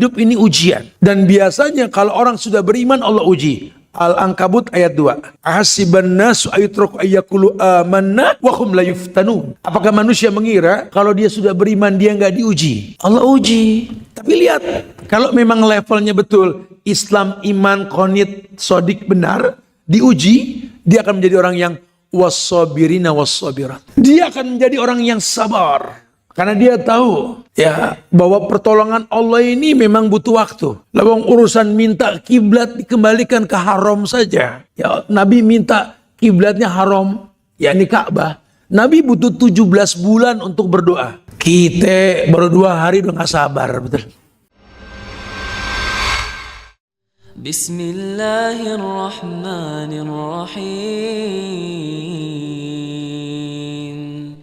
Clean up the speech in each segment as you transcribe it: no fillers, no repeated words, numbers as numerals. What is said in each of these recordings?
hidup ini ujian. Dan biasanya kalau orang sudah beriman Allah uji. Al-Ankabut ayat 2. Ahasiban nasu ayutraku ayyaqulu amanna wa hum la yuftanun. Apakah manusia mengira kalau dia sudah beriman dia enggak diuji? Allah uji. Tapi lihat, kalau memang levelnya betul Islam, iman, qanit, sodik benar, diuji, dia akan menjadi orang yang was-sabirina was-sabirat. Dia akan menjadi orang yang sabar. Karena dia tahu ya bahwa pertolongan Allah ini memang butuh waktu. Lawang urusan minta kiblat dikembalikan ke haram saja. Ya, Nabi minta kiblatnya haram, yakni Ka'bah. Nabi butuh 17 bulan untuk berdoa. Kita baru 2 hari udah gak sabar, betul. Bismillahirrahmanirrahim.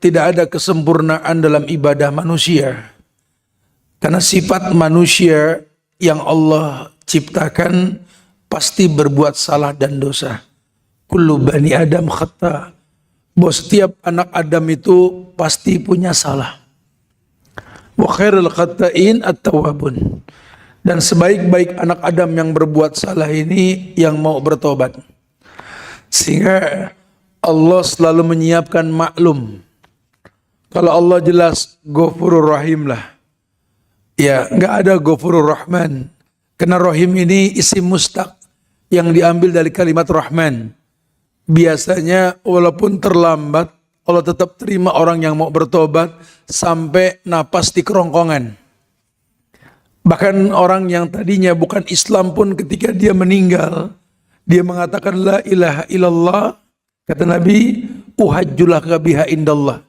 Tidak ada kesempurnaan dalam ibadah manusia. Karena sifat manusia yang Allah ciptakan pasti berbuat salah dan dosa. Kullu bani Adam khata. Bahwa setiap anak Adam itu pasti punya salah. Wa khairul khata'in at-tawwabun. Dan sebaik-baik anak Adam yang berbuat salah ini yang mau bertobat. Sehingga Allah selalu menyiapkan maklum. Kalau Allah jelas Ghafurur Rahim lah. Ya, nggak ada Ghafurur Rahman. Karena Rahim ini isim mustaq yang diambil dari kalimat Rahman. Biasanya walaupun terlambat, Allah tetap terima orang yang mau bertobat sampai napas di kerongkongan. Bahkan orang yang tadinya bukan Islam pun ketika dia meninggal, dia mengatakan la ilaha illallah. Kata Nabi, uhajjulaka biha indallah.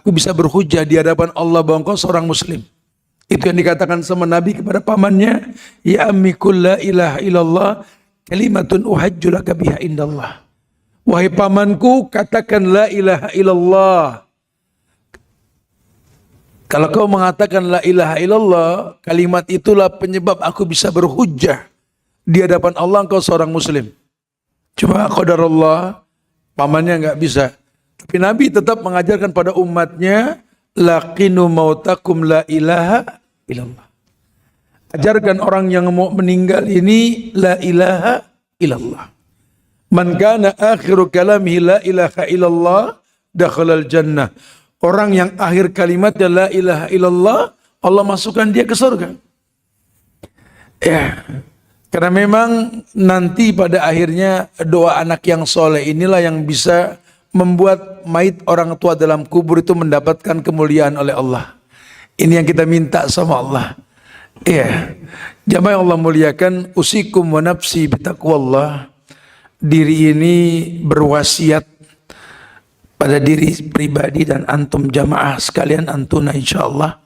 Aku bisa berhujjah di hadapan Allah bahwa engkau seorang muslim. Itu yang dikatakan sama Nabi kepada pamannya, ya ammi qul la ilaha illallah kalimatun uhajjulaka biha indallah. Wahai pamanku, katakan la ilaha illallah. Kalau kau mengatakan la ilaha illallah, kalimat itulah penyebab aku bisa berhujjah di hadapan Allah engkau seorang muslim. Cuma qadarullah, pamannya enggak bisa. Tapi Nabi tetap mengajarkan pada umatnya, laqinu mautakum la ilaha illallah. Ajarkan orang yang mau meninggal ini la ilaha illallah. Man kana akhiru kalamihi la ilaha illallah dakhalal jannah. Orang yang akhir kalimatnya la ilaha illallah, Allah masukkan dia ke surga. Ya. Karena memang nanti pada akhirnya doa anak yang soleh inilah yang bisa membuat mayit orang tua dalam kubur itu mendapatkan kemuliaan oleh Allah. Ini yang kita minta sama Allah. Iya. Jamaah Allah muliakan, usikum wa nafsi bitaqwallah. Diri ini berwasiat pada diri pribadi dan antum jamaah sekalian antuna insyaallah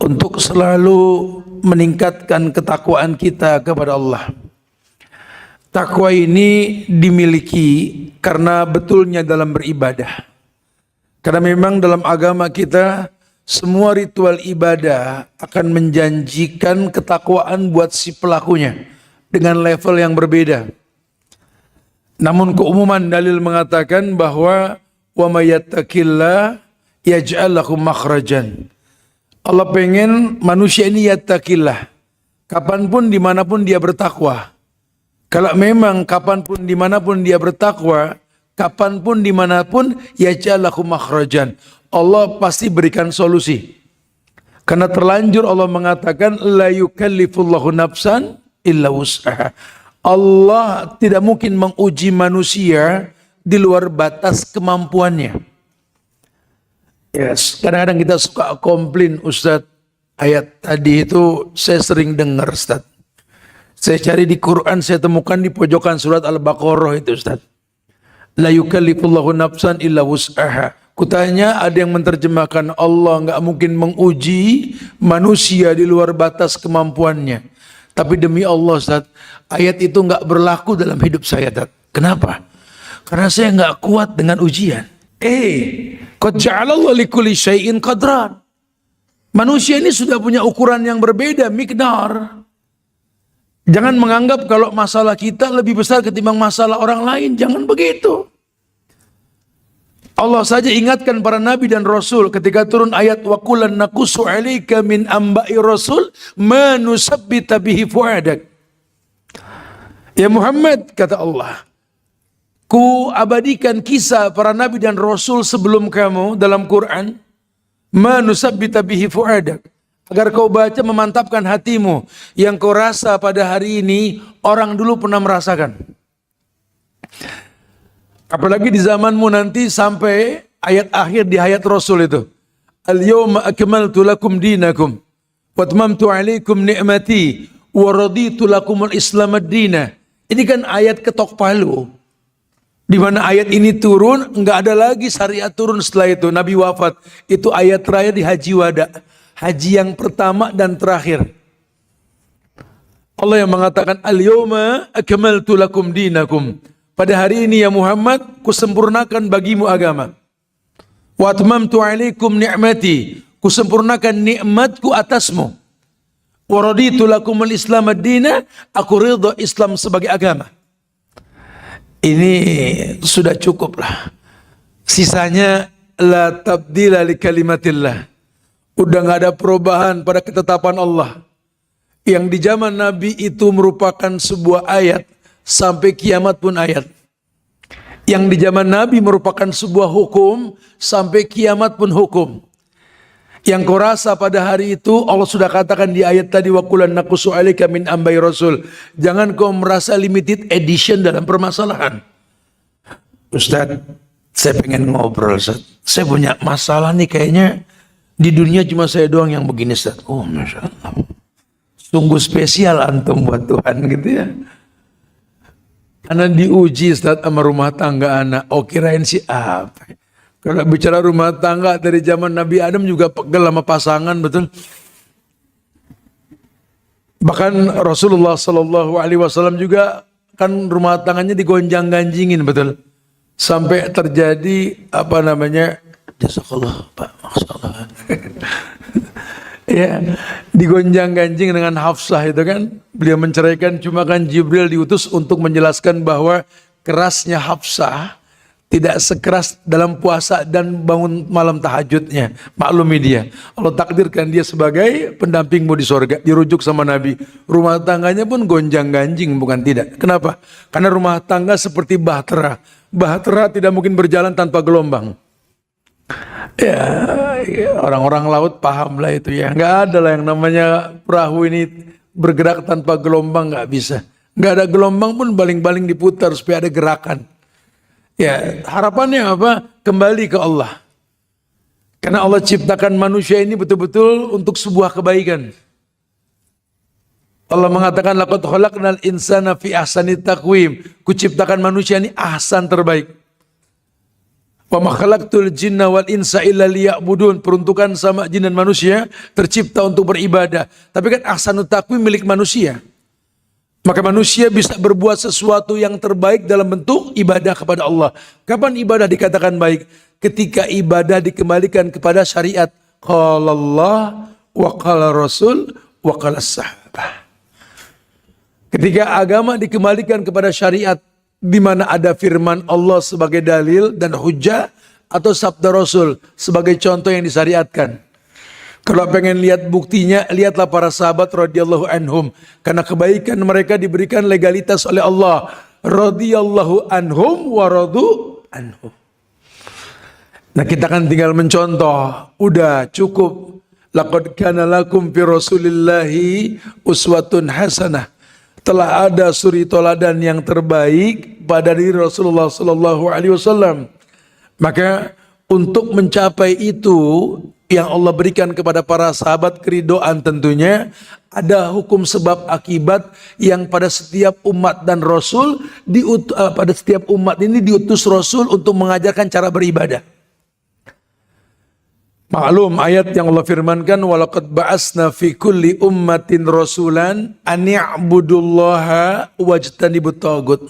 untuk selalu meningkatkan ketakwaan kita kepada Allah. Takwa ini dimiliki karena betulnya dalam beribadah. Karena memang dalam agama kita semua ritual ibadah akan menjanjikan ketakwaan buat si pelakunya dengan level yang berbeda. Namun keumuman dalil mengatakan bahwa wa may yattaqillah yaj'al lahu makhrajan. Allah pengen manusia ini yattaqillah. Kapanpun dimanapun dia bertakwa. Kalau memang kapanpun dimanapun dia bertakwa, kapanpun dimanapun yaj'al lahu makhrajan. Allah pasti berikan solusi. Karena terlanjur Allah mengatakan la yukallifullahu nafsan illa wus'aha. Allah tidak mungkin menguji manusia di luar batas kemampuannya. Yes, kadang-kadang kita suka komplain, Ustadz, ayat tadi itu saya sering dengar, Ustadz. Saya cari di Quran, saya temukan di pojokan surat Al-Baqarah itu, Ustadz. La yukallifullahu nafsan illa wus'aha. Kutanya ada yang menerjemahkan Allah nggak mungkin menguji manusia di luar batas kemampuannya. Tapi demi Allah, Ustaz, ayat itu nggak berlaku dalam hidup saya, Ustaz. Kenapa? Karena saya nggak kuat dengan ujian. Qad ja'alallahu likulli syai'in qadran. Manusia ini sudah punya ukuran yang berbeda, miqdar. Jangan menganggap kalau masalah kita lebih besar ketimbang masalah orang lain. Jangan begitu. Allah saja ingatkan para nabi dan rasul ketika turun ayat wa qulan naqussu 'alaika min amba'i rasul ma nusabbita bihi fuadak. Ya Muhammad, kata Allah, ku abadikan kisah para nabi dan rasul sebelum kamu dalam Quran, ma nusabbita bihi fuadak, agar kau baca memantapkan hatimu yang kau rasa pada hari ini orang dulu pernah merasakan. Apalagi di zamanmu nanti sampai ayat akhir di hayat Rasul itu. Al-yawma akmaltu lakum dinakum wa atmamtu alaikum ni'mati wa raditu lakumul islam ad-dina. Ini kan ayat ketok palu. Di mana ayat ini turun, enggak ada lagi syariat turun setelah itu. Nabi wafat. Itu ayat terakhir di Haji Wada. Haji yang pertama dan terakhir. Allah yang mengatakan al-yawma akmaltu lakum dinakum. Pada hari ini ya Muhammad, kusempurnakan bagimu agama. Wa atmamtu alaikum ni'mati, kusempurnakan nikmatku atasmu. Wa raditu lakumul islam ad-dina, aku ridha Islam sebagai agama. Ini sudah cukup lah. Sisanya la tabdila li kalimatillah. Udah gak ada perubahan pada ketetapan Allah. Yang di zaman Nabi itu merupakan sebuah ayat. Sampai kiamat pun ayat. Yang di zaman Nabi merupakan sebuah hukum, sampai kiamat pun hukum. Yang kau rasa pada hari itu, Allah sudah katakan di ayat tadi, wa qulan naqussu 'alaika min ambai rasul. Jangan kau merasa limited edition dalam permasalahan. Ustaz, saya pengen ngobrol, Ustaz. Saya punya masalah nih, kayaknya di dunia cuma saya doang yang begini, Ustaz. Oh, Masya Allah. Sungguh spesial antum buat Tuhan gitu ya. Karena diuji Ustaz sama rumah tangga anak. Oh, kirain si apa? Kalau bicara rumah tangga dari zaman Nabi Adam juga pegel sama pasangan, betul. Bahkan Rasulullah Sallallahu Alaihi Wasallam juga kan rumah tangannya digonjang-ganjingin, betul. Sampai terjadi apa namanya? Jazakallah Pak, maksudnya. Ya, digonjang-ganjing dengan Hafsah itu kan. Beliau menceraikan, cuma kan Jibril diutus untuk menjelaskan bahwa kerasnya Hafsah tidak sekeras dalam puasa dan bangun malam tahajudnya. Maklumi dia, Allah takdirkan dia sebagai pendampingmu di sorga. Dirujuk sama Nabi. Rumah tangganya pun gonjang-ganjing, bukan tidak. Kenapa? Karena rumah tangga seperti bahtera. Bahtera tidak mungkin berjalan tanpa gelombang. Ya, orang-orang laut paham lah itu ya. Nggak ada lah yang namanya perahu ini bergerak tanpa gelombang, nggak bisa. Nggak ada gelombang pun baling-baling diputar supaya ada gerakan. Ya, harapannya apa? Kembali ke Allah. Karena Allah ciptakan manusia ini betul-betul untuk sebuah kebaikan. Allah mengatakan laqad khalaqnal insana fi ahsani taqwim. Kuciptakan manusia ini ahsan terbaik. Wa ma khalaqtul jinna wal insa illa liya'budun. Peruntukan sama jin dan manusia tercipta untuk beribadah. Tapi kan ahsanut taqwim milik manusia. Maka manusia bisa berbuat sesuatu yang terbaik dalam bentuk ibadah kepada Allah. Kapan ibadah dikatakan baik? Ketika ibadah dikembalikan kepada syariat. Qala Allah wa qala Rasul wa qala sahabah. Ketika agama dikembalikan kepada syariat, di mana ada firman Allah sebagai dalil dan hujjah, atau sabda Rasul sebagai contoh yang disyariatkan. Kalau pengen lihat buktinya, lihatlah para sahabat radhiyallahu anhum. Karena kebaikan mereka diberikan legalitas oleh Allah. Radhiyallahu anhum wa radu anhum. Nah, kita kan tinggal mencontoh. Udah cukup. Laqad kana lakum fi Rasulillahi uswatun hasanah. Telah ada suri toladan yang terbaik pada diri Rasulullah Sallallahu Alaihi Wasallam. Maka untuk mencapai itu yang Allah berikan kepada para sahabat keridhaan tentunya ada hukum sebab akibat yang pada setiap umat dan Rasul pada setiap umat ini diutus Rasul untuk mengajarkan cara beribadah. Maklum ayat yang Allah firmankan walaqad ba'asna fi kulli ummatin rasulan an i'budullaha wajtanibut tagut.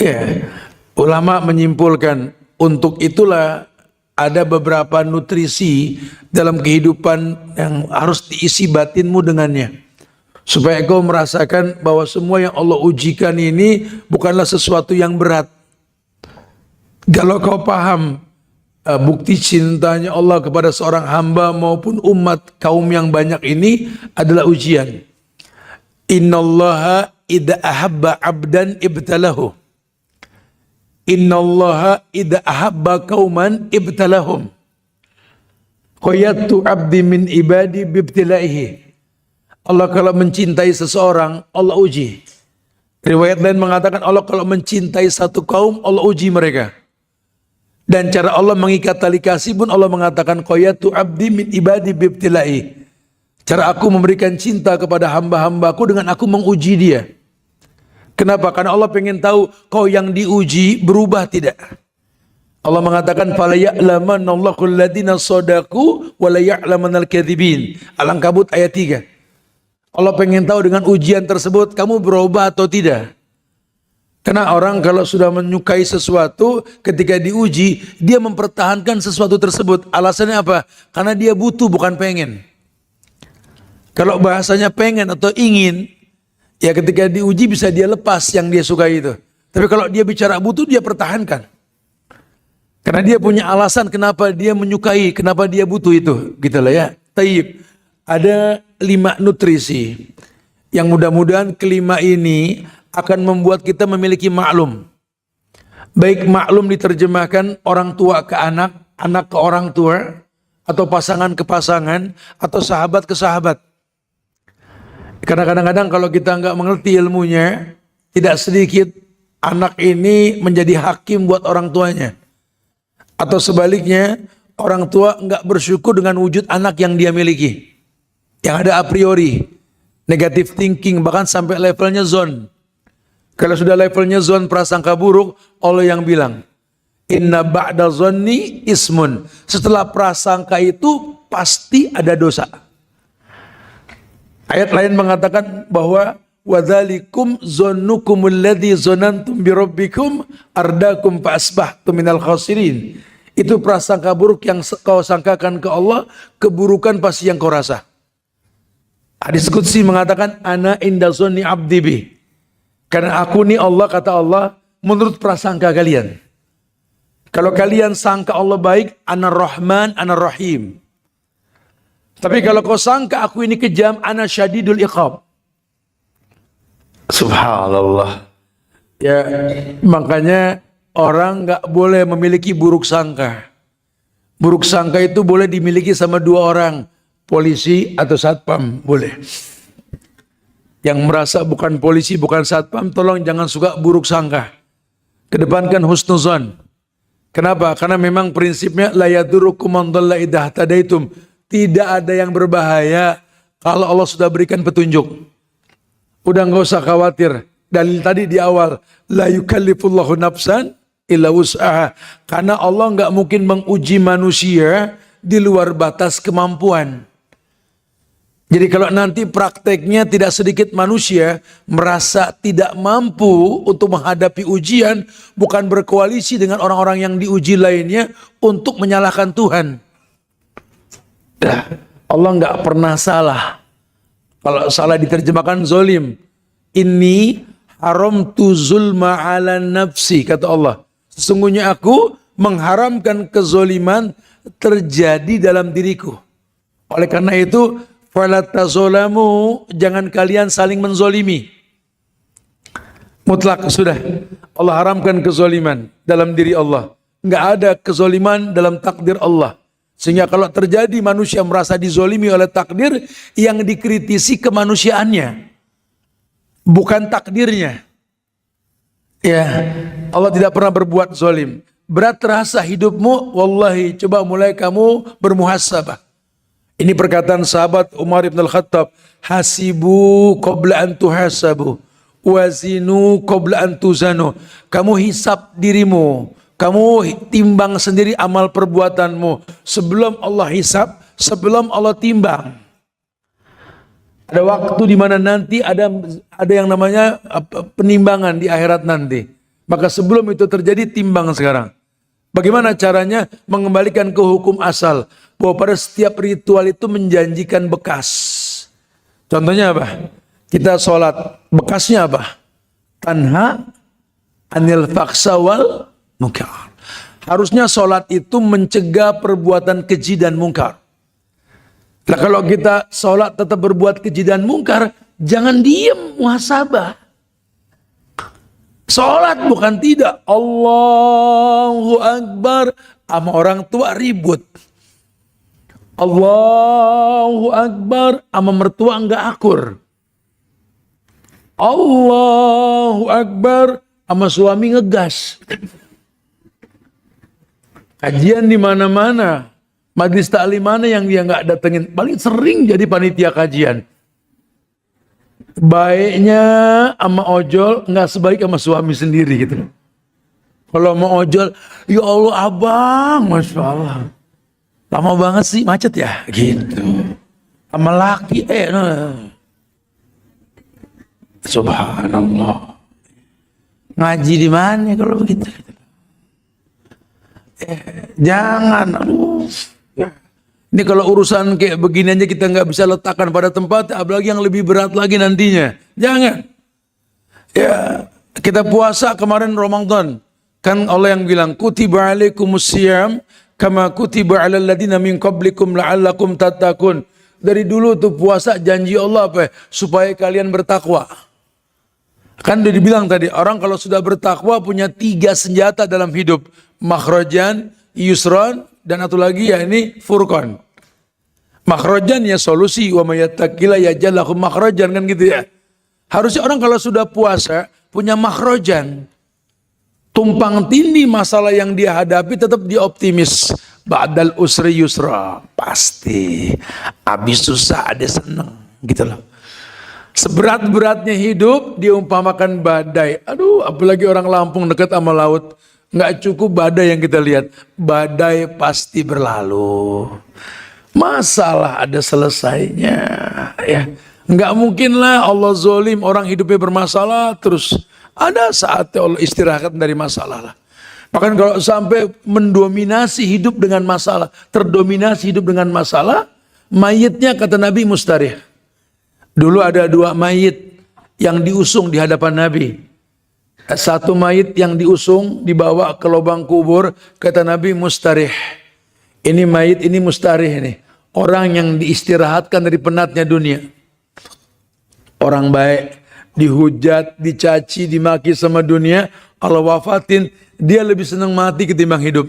Ya, ulama menyimpulkan untuk itulah ada beberapa nutrisi dalam kehidupan yang harus diisi batinmu dengannya. Supaya kau merasakan bahwa semua yang Allah ujikan ini bukanlah sesuatu yang berat. Kalau kau paham bukti cintanya Allah kepada seorang hamba maupun umat kaum yang banyak ini adalah ujian. Innallaha idza ahabba 'abdan ibtalahu. Innallaha idza ahabba qauman ibtalahum. Qayatu 'abdi min ibadi bibtilaihi. Allah kalau mencintai seseorang, Allah uji. Riwayat lain mengatakan Allah kalau mencintai satu kaum, Allah uji mereka. Dan cara Allah mengikat tali kasih pun Allah mengatakan qayatu 'abdi min ibadi bibtilaihi. Cara aku memberikan cinta kepada hamba-hambaku dengan aku menguji dia. Kenapa? Karena Allah pengen tahu kau yang diuji berubah tidak. Allah mengatakan fala ya'lamanallahu alladziina shadaqu wa la ya'lamanal kadzibin. Al-Ankabut ayat 3. Allah pengen tahu dengan ujian tersebut kamu berubah atau tidak. Karena orang kalau sudah menyukai sesuatu ketika diuji dia mempertahankan sesuatu tersebut. Alasannya apa? Karena dia butuh bukan pengen. Kalau bahasanya pengen atau ingin, ya ketika diuji bisa dia lepas yang dia sukai itu. Tapi kalau dia bicara butuh, dia pertahankan. Karena dia punya alasan kenapa dia menyukai, kenapa dia butuh itu. Gitu lah ya. Taib. Ada 5 nutrisi. Yang mudah-mudahan kelima ini akan membuat kita memiliki maklum. Baik maklum diterjemahkan orang tua ke anak, anak ke orang tua, atau pasangan ke pasangan, atau sahabat ke sahabat. Karena kadang-kadang kalau kita nggak mengerti ilmunya, tidak sedikit anak ini menjadi hakim buat orang tuanya. Atau sebaliknya, orang tua nggak bersyukur dengan wujud anak yang dia miliki. Yang ada a priori, negative thinking, bahkan sampai levelnya zon. Kalau sudah levelnya zon prasangka buruk, Allah yang bilang, inna ba'da zonni ismun. Setelah prasangka itu pasti ada dosa. Ayat lain mengatakan bahwa wadzalikum zonnukumul ladzi zonantum bi rabbikum ardakum fa asbahtum minal khasirin. Itu prasangka buruk yang kau sangkakan ke Allah, keburukan pasti yang kau rasa. Hadis qudsi mengatakan ana inda zonni abdi bi. Karena aku nih Allah, kata Allah, menurut prasangka kalian. Kalau kalian sangka Allah baik, ana rahman, ana rahim. Tapi kalau kau sangka aku ini kejam, ana syadidul iqab. Subhanallah. Ya, makanya orang nggak boleh memiliki buruk sangka. Buruk sangka itu boleh dimiliki sama 2 orang, polisi atau satpam, boleh. Yang merasa bukan polisi, bukan satpam, tolong jangan suka buruk sangka. Kedepankan husnuzon. Kenapa? Karena memang prinsipnya la yadurukum man dhalla idza tadaitum. Tidak ada yang berbahaya kalau Allah sudah berikan petunjuk. Udah nggak usah khawatir. Dalil tadi di awal, la yukallifullahu nafsan illa wus'aha. Karena Allah nggak mungkin menguji manusia di luar batas kemampuan. Jadi kalau nanti prakteknya tidak sedikit manusia merasa tidak mampu untuk menghadapi ujian, bukan berkoalisi dengan orang-orang yang diuji lainnya untuk menyalahkan Tuhan. Allah nggak pernah salah. Kalau salah diterjemahkan zolim. Ini haramtu zulma ala nafsi, kata Allah. Sesungguhnya aku mengharamkan kezoliman terjadi dalam diriku. Oleh karena itu, fala tazolamu, jangan kalian saling menzolimi. Mutlak sudah. Allah haramkan kezoliman dalam diri Allah. Nggak ada kezoliman dalam takdir Allah. Sehingga kalau terjadi manusia merasa dizolimi oleh takdir, yang dikritisi kemanusiaannya, bukan takdirnya. Ya, Allah tidak pernah berbuat zolim. Berat terasa hidupmu, wallahi, coba mulai kamu bermuhasabah. Ini perkataan sahabat Umar ibn al-Khattab, hasibu qabla an tuhasabu, wazinu qabla an tuzanu. Kamu hisab dirimu, kamu timbang sendiri amal perbuatanmu sebelum Allah hisab, sebelum Allah timbang. Ada waktu di mana nanti ada yang namanya penimbangan di akhirat nanti. Maka sebelum itu terjadi, timbang sekarang. Bagaimana caranya? Mengembalikan ke hukum asal, bahwa pada setiap ritual itu menjanjikan bekas. Contohnya apa? Kita sholat, bekasnya apa? Tanha anil faksa wal munkar. Harusnya sholat itu mencegah perbuatan keji dan mungkar. Nah kalau kita sholat tetap berbuat keji dan mungkar, jangan diem, muhasabah. Sholat bukan tidak. Allahu Akbar. Sama orang tua ribut. Allahu Akbar. Sama mertua enggak akur. Allahu Akbar. Sama suami ngegas. Kajian di mana-mana. Majlis taklim mana yang dia nggak datengin? Paling sering jadi panitia kajian. Baiknya sama ojol nggak sebaik sama suami sendiri gitu. Kalau mau ojol, ya Allah abang, masya Allah. Lama banget sih macet ya, gitu. Sama laki, subhanallah. Ngaji di mana kalau begitu? Jangan, aduh. Ini kalau urusan kayak begini aja kita nggak bisa letakkan pada tempat, apalagi yang lebih berat lagi nantinya. Jangan. Ya, kita puasa kemarin Ramadan. Kan Allah yang bilang, kutiba alaikumusiyam kama kutiba alal ladina min qablikum la'allakum tattaqun. Dari dulu tuh puasa janji Allah apa? Supaya kalian bertakwa. Kan udah dibilang tadi, orang kalau sudah bertakwa punya 3 senjata dalam hidup. Makhrajan, yusron, dan satu lagi ya ini furqan. Makhrajan ya solusi, wa may yattaqilla yaj'al lahu makhrajan, kan gitu ya. Harusnya orang kalau sudah puasa punya makhrajan. Tumpang tindih masalah yang dia hadapi tetap dia optimis. Ba'dal usri yusra, pasti. Habis susah ada seneng, gitu loh. Seberat-beratnya hidup diumpamakan badai. Aduh, apalagi orang Lampung dekat sama laut. Nggak cukup badai yang kita lihat. Badai pasti berlalu. Masalah ada selesainya. Ya, nggak mungkin lah Allah zolim orang hidupnya bermasalah terus. Ada saatnya Allah istirahat dari masalah lah. Bahkan kalau sampai mendominasi hidup dengan masalah, terdominasi hidup dengan masalah, mayitnya kata Nabi mustarih. Dulu ada 2 mayit yang diusung di hadapan Nabi. Satu mayit yang diusung dibawa ke lubang kubur, kata Nabi mustarih. Ini mayit ini mustarih ini. Orang yang diistirahatkan dari penatnya dunia. Orang baik, dihujat, dicaci, dimaki sama dunia, Allah wafatin, dia lebih senang mati ketimbang hidup.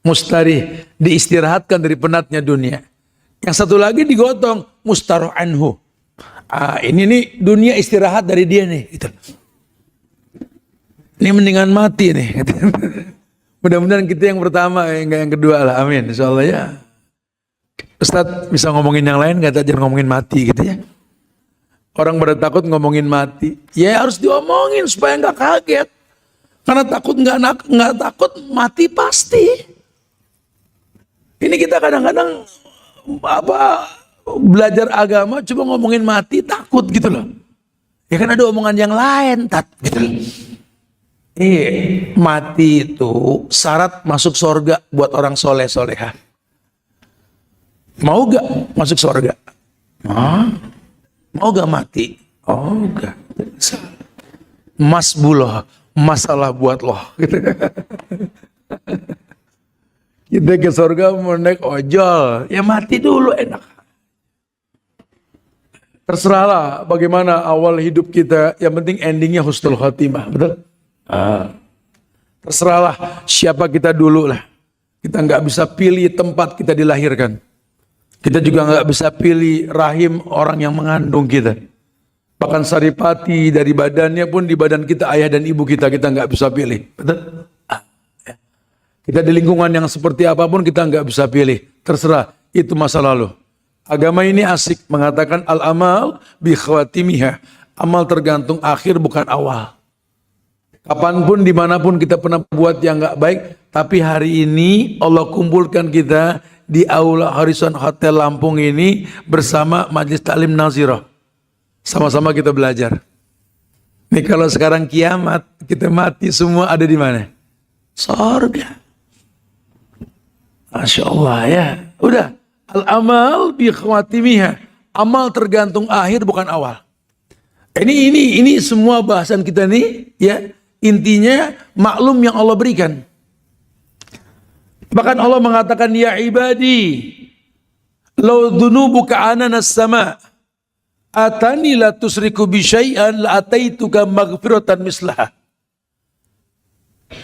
Mustarih, diistirahatkan dari penatnya dunia. Yang satu lagi digotong, mustaroh anhu. Ini nih dunia istirahat dari dia nih. Gitu. Ini mendingan mati nih. Mudah-mudahan kita yang pertama, enggak yang kedua lah. Amin. Insyaallah ya. Ustadz bisa ngomongin yang lain, nggak jangan ngomongin mati gitu ya. Orang pada takut ngomongin mati. Ya harus diomongin supaya nggak kaget. Karena takut nggak takut mati pasti. Ini kita kadang-kadang belajar agama cuma ngomongin mati takut gitu loh. Ya kan ada omongan yang lain gitu loh. Mati itu syarat masuk surga buat orang soleh soleha. Mau gak masuk surga? Mau gak mati? Oh gak. Masbullah, masalah buat loh. Kita ke surga mau naik ojol, ya mati dulu enak. Terserahlah bagaimana awal hidup kita, yang penting endingnya husnul khotimah, betul? Terserahlah siapa kita dulu lah. Kita nggak bisa pilih tempat kita dilahirkan. Kita juga nggak bisa pilih rahim orang yang mengandung kita. Bahkan saripati dari badannya pun di badan kita ayah dan ibu kita nggak bisa pilih. Betul? Kita di lingkungan yang seperti apapun kita nggak bisa pilih. Terserah, itu masa lalu. Agama ini asik mengatakan al-amal bi khawatimiha. Amal tergantung akhir bukan awal. Kapanpun dimanapun kita pernah buat yang nggak baik, tapi hari ini Allah kumpulkan kita di Aula Horizon Hotel Lampung ini bersama Majelis Taklim Nazirah. Sama-sama kita belajar. Nih kalau sekarang kiamat, kita mati semua ada di mana? Surga. Masya Allah ya. Udah. Al-amal bi khawatimiha. Amal tergantung akhir bukan awal. Ini semua bahasan kita nih ya. Intinya maklum yang Allah berikan. Bahkan Allah mengatakan, ya ibadi, law dhunubuka ananas sama, atani la tusriku bi syai'an la ataituka maghfiratan mislaha.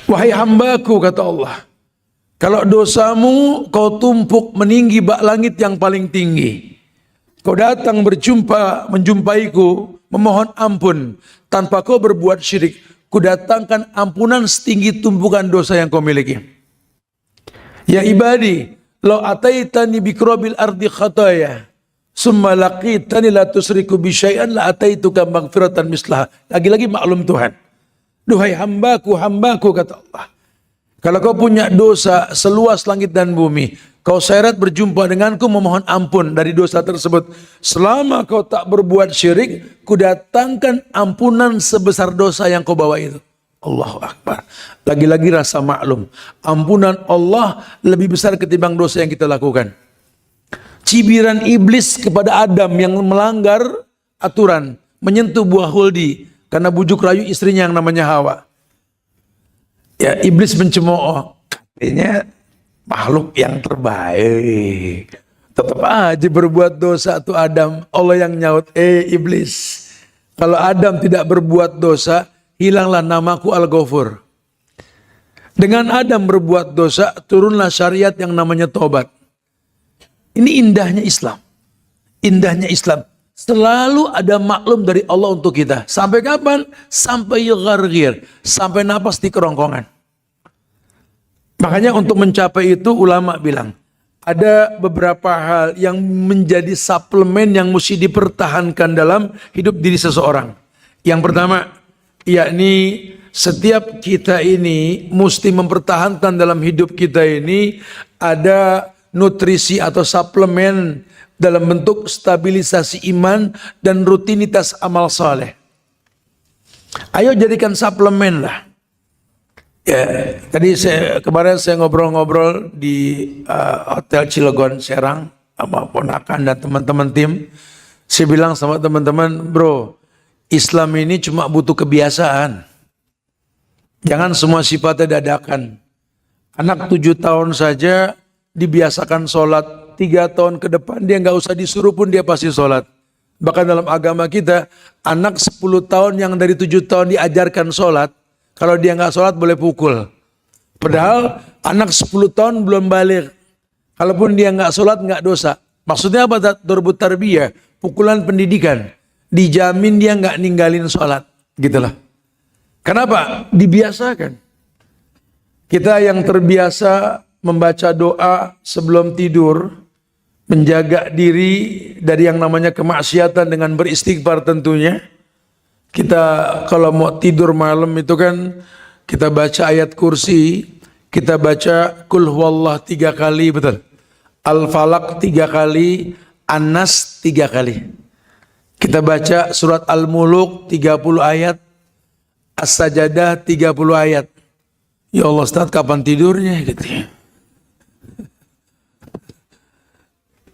Wahai hambaku, kata Allah, kalau dosamu kau tumpuk meninggi bak langit yang paling tinggi, kau datang menjumpaiku, memohon ampun, tanpa kau berbuat syirik, ku datangkan ampunan setinggi tumpukan dosa yang kau miliki. Ya ibadi, law ataitani bikrabil ardi khataya, summa laqitani la tusriku bi syai'an la ataituka maghfiratan mislaha. Lagi-lagi maklum Tuhan. Duhai hambaku, hambaku, kata Allah, kalau kau punya dosa seluas langit dan bumi, kau seret berjumpa denganku memohon ampun dari dosa tersebut. Selama kau tak berbuat syirik, ku datangkan ampunan sebesar dosa yang kau bawa itu. Allahu Akbar. Lagi-lagi rasa maklum. Ampunan Allah lebih besar ketimbang dosa yang kita lakukan. Cibiran iblis kepada Adam yang melanggar aturan, menyentuh buah huldi karena bujuk rayu istrinya yang namanya Hawa. Ya, iblis mencemooh, katanya makhluk yang terbaik. Tetap aja berbuat dosa tuh Adam. Allah yang nyaut, iblis, kalau Adam tidak berbuat dosa, hilanglah namaku Al-Ghafur. Dengan Adam berbuat dosa, turunlah syariat yang namanya tobat. Ini indahnya Islam. Indahnya Islam. Selalu ada maklum dari Allah untuk kita. Sampai kapan? Sampai ghargir. Sampai napas di kerongkongan. Makanya untuk mencapai itu ulama bilang, ada beberapa hal yang menjadi suplemen yang mesti dipertahankan dalam hidup diri seseorang. Yang pertama, yakni setiap kita ini mesti mempertahankan dalam hidup kita ini ada nutrisi atau suplemen dalam bentuk stabilisasi iman dan rutinitas amal saleh. Ayo jadikan suplemen lah. Ya, tadi kemarin saya ngobrol-ngobrol di Hotel Cilegon Serang sama ponakan dan teman-teman tim. Saya bilang sama teman-teman, bro, Islam ini cuma butuh kebiasaan. Jangan semua sifatnya dadakan. Anak 7 tahun saja dibiasakan sholat, 3 tahun ke depan dia nggak usah disuruh pun dia pasti sholat. Bahkan dalam agama kita, anak 10 tahun yang dari 7 tahun diajarkan sholat, kalau dia nggak sholat boleh pukul. Padahal anak 10 tahun belum balik. Kalaupun dia nggak sholat nggak dosa. Maksudnya apa? Darbut tarbiyah, pukulan pendidikan. Dijamin dia nggak ninggalin sholat, gitulah. Kenapa? Dibiasakan. Kita yang terbiasa membaca doa sebelum tidur, menjaga diri dari yang namanya kemaksiatan dengan beristighfar tentunya. Kita kalau mau tidur malam itu kan kita baca ayat kursi, kita baca kul huwallah 3 kali, betul. Al-Falaq 3 kali, An-Nas 3 kali. Kita baca surat Al-Muluk 30 ayat, As-Sajadah 30 ayat. Ya Allah Ustaz, kapan tidurnya gitu ya.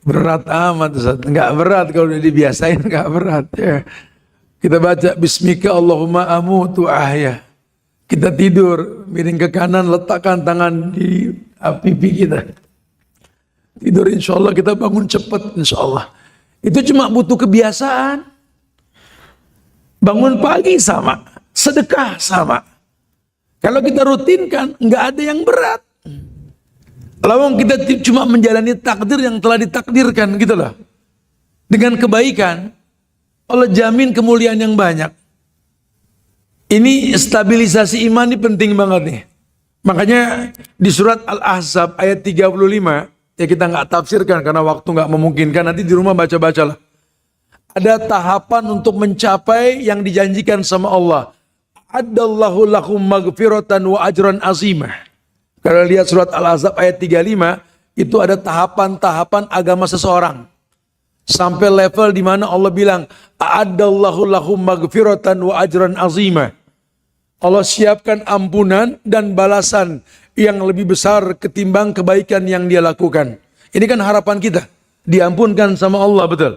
Berat amat Ustaz. Enggak berat kalau udah dibiasain, enggak berat ya. Kita baca Bismika Allahumma amutu ahya. Kita tidur, miring ke kanan, letakkan tangan di pipi kita. Tidur insya Allah, kita bangun cepat insya Allah. Itu cuma butuh kebiasaan. Bangun pagi sama, sedekah sama. Kalau kita rutinkan, nggak ada yang berat. Lawang kita cuma menjalani takdir yang telah ditakdirkan gitu loh. Dengan kebaikan, Allah jamin kemuliaan yang banyak. Ini stabilisasi iman ini penting banget nih. Makanya di surat Al-Ahzab ayat 35, ya kita nggak tafsirkan karena waktu nggak memungkinkan. Nanti di rumah baca-bacalah. Ada tahapan untuk mencapai yang dijanjikan sama Allah. Adallahu lahum maghfiratan wa ajran azimah. Kalau lihat surat Al-Ahzab ayat 35, itu ada tahapan-tahapan agama seseorang. Sampai level di mana Allah bilang, A'addallahu lahum maghfiratan wa ajran azimah. Allah siapkan ampunan dan balasan yang lebih besar ketimbang kebaikan yang dia lakukan. Ini kan harapan kita, diampunkan sama Allah, betul.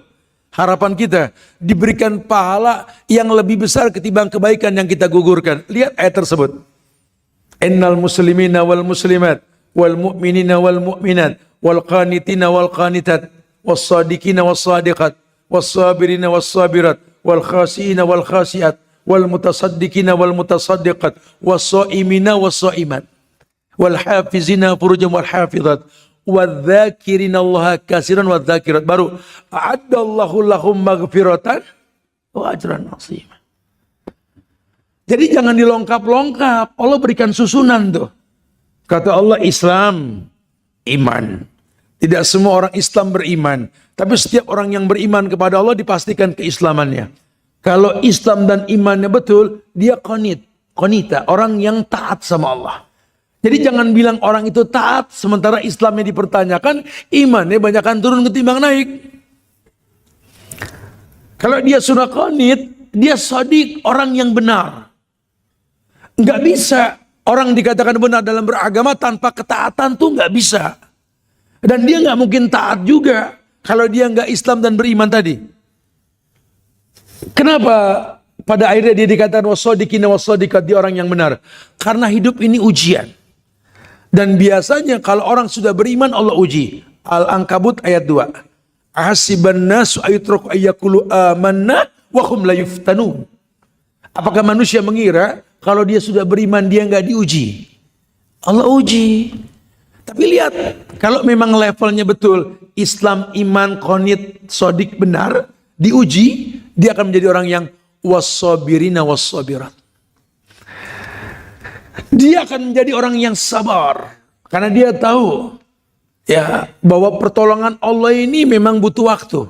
Harapan kita diberikan pahala yang lebih besar ketimbang kebaikan yang kita gugurkan. Lihat ayat tersebut. Innal muslimina wal muslimat wal mu'minina wal mu'minat, wal qanitina wal qanitat, was sadiqina was sadiqat, was sabirina was sabirat, wal khasiina wal khasiat, wal mutasaddiqina wal mutasaddiqat, was shaimina was shaimat, wal hafizina furujahum wal hafizat, wadzakirina Allah katsiran wadzakirat. Baru a'addallahu lahum maghfiratan wa ajran 'azima. Jadi jangan dilongkap-longkap. Allah berikan susunan tuh. Kata Allah Islam, iman. Tidak semua orang Islam beriman. Tapi setiap orang yang beriman kepada Allah dipastikan keislamannya. Kalau Islam dan imannya betul, dia qanita, orang yang taat sama Allah. Jadi jangan bilang orang itu taat, sementara Islamnya dipertanyakan, imannya banyakkan turun ketimbang naik. Kalau dia sudah qanit, dia shadiq, orang yang benar. Nggak bisa orang dikatakan benar dalam beragama tanpa ketaatan tuh nggak bisa. Dan dia nggak mungkin taat juga kalau dia nggak Islam dan beriman tadi. Kenapa pada akhirnya dia dikatakan wassadiqina wassadiqat, dia orang yang benar? Karena hidup ini ujian. Dan biasanya kalau orang sudah beriman Allah uji. Al-Ankabut ayat 2. Ahasiban nasu ayutraku ayyakulu amanna wa hum la yuftanun. Apakah manusia mengira kalau dia sudah beriman dia nggak diuji? Allah uji. Tapi lihat, kalau memang levelnya betul Islam, iman, qanit, shadiq benar, diuji, dia akan menjadi orang yang was-sabirina was-sabirat. Dia akan menjadi orang yang sabar karena dia tahu ya bahwa pertolongan Allah ini memang butuh waktu.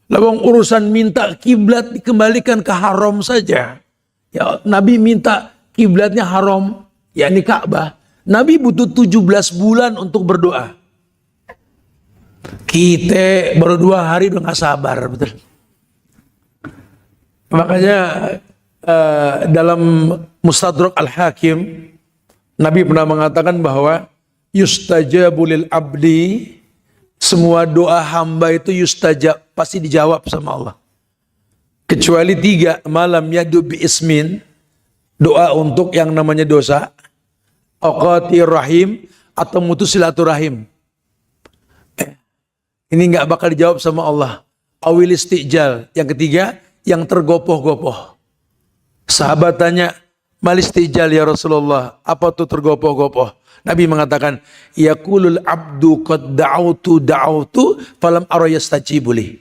Lawang urusan minta kiblat dikembalikan ke haram saja. Ya, Nabi minta kiblatnya haram, yakni Ka'bah. Nabi butuh 17 bulan untuk berdoa. Kita baru 2 hari udah gak sabar, betul. Makanya dalam Mustadrak Al-Hakim, Nabi pernah mengatakan bahwa yustajabu lil abdi, semua doa hamba itu yustajab, pasti dijawab sama Allah. Kecuali 3, malam yadu bi ismin, doa untuk yang namanya dosa, aqati rahim, atau mutus silaturahim. Ini nggak bakal dijawab sama Allah. Awil istijal, yang ketiga, yang tergopoh-gopoh. Sahabat tanya, mal istijal ya Rasulullah, apa tuh tergopoh-gopoh? Nabi mengatakan, yaqulul abdu qad da'autu falam ara yastajibu li.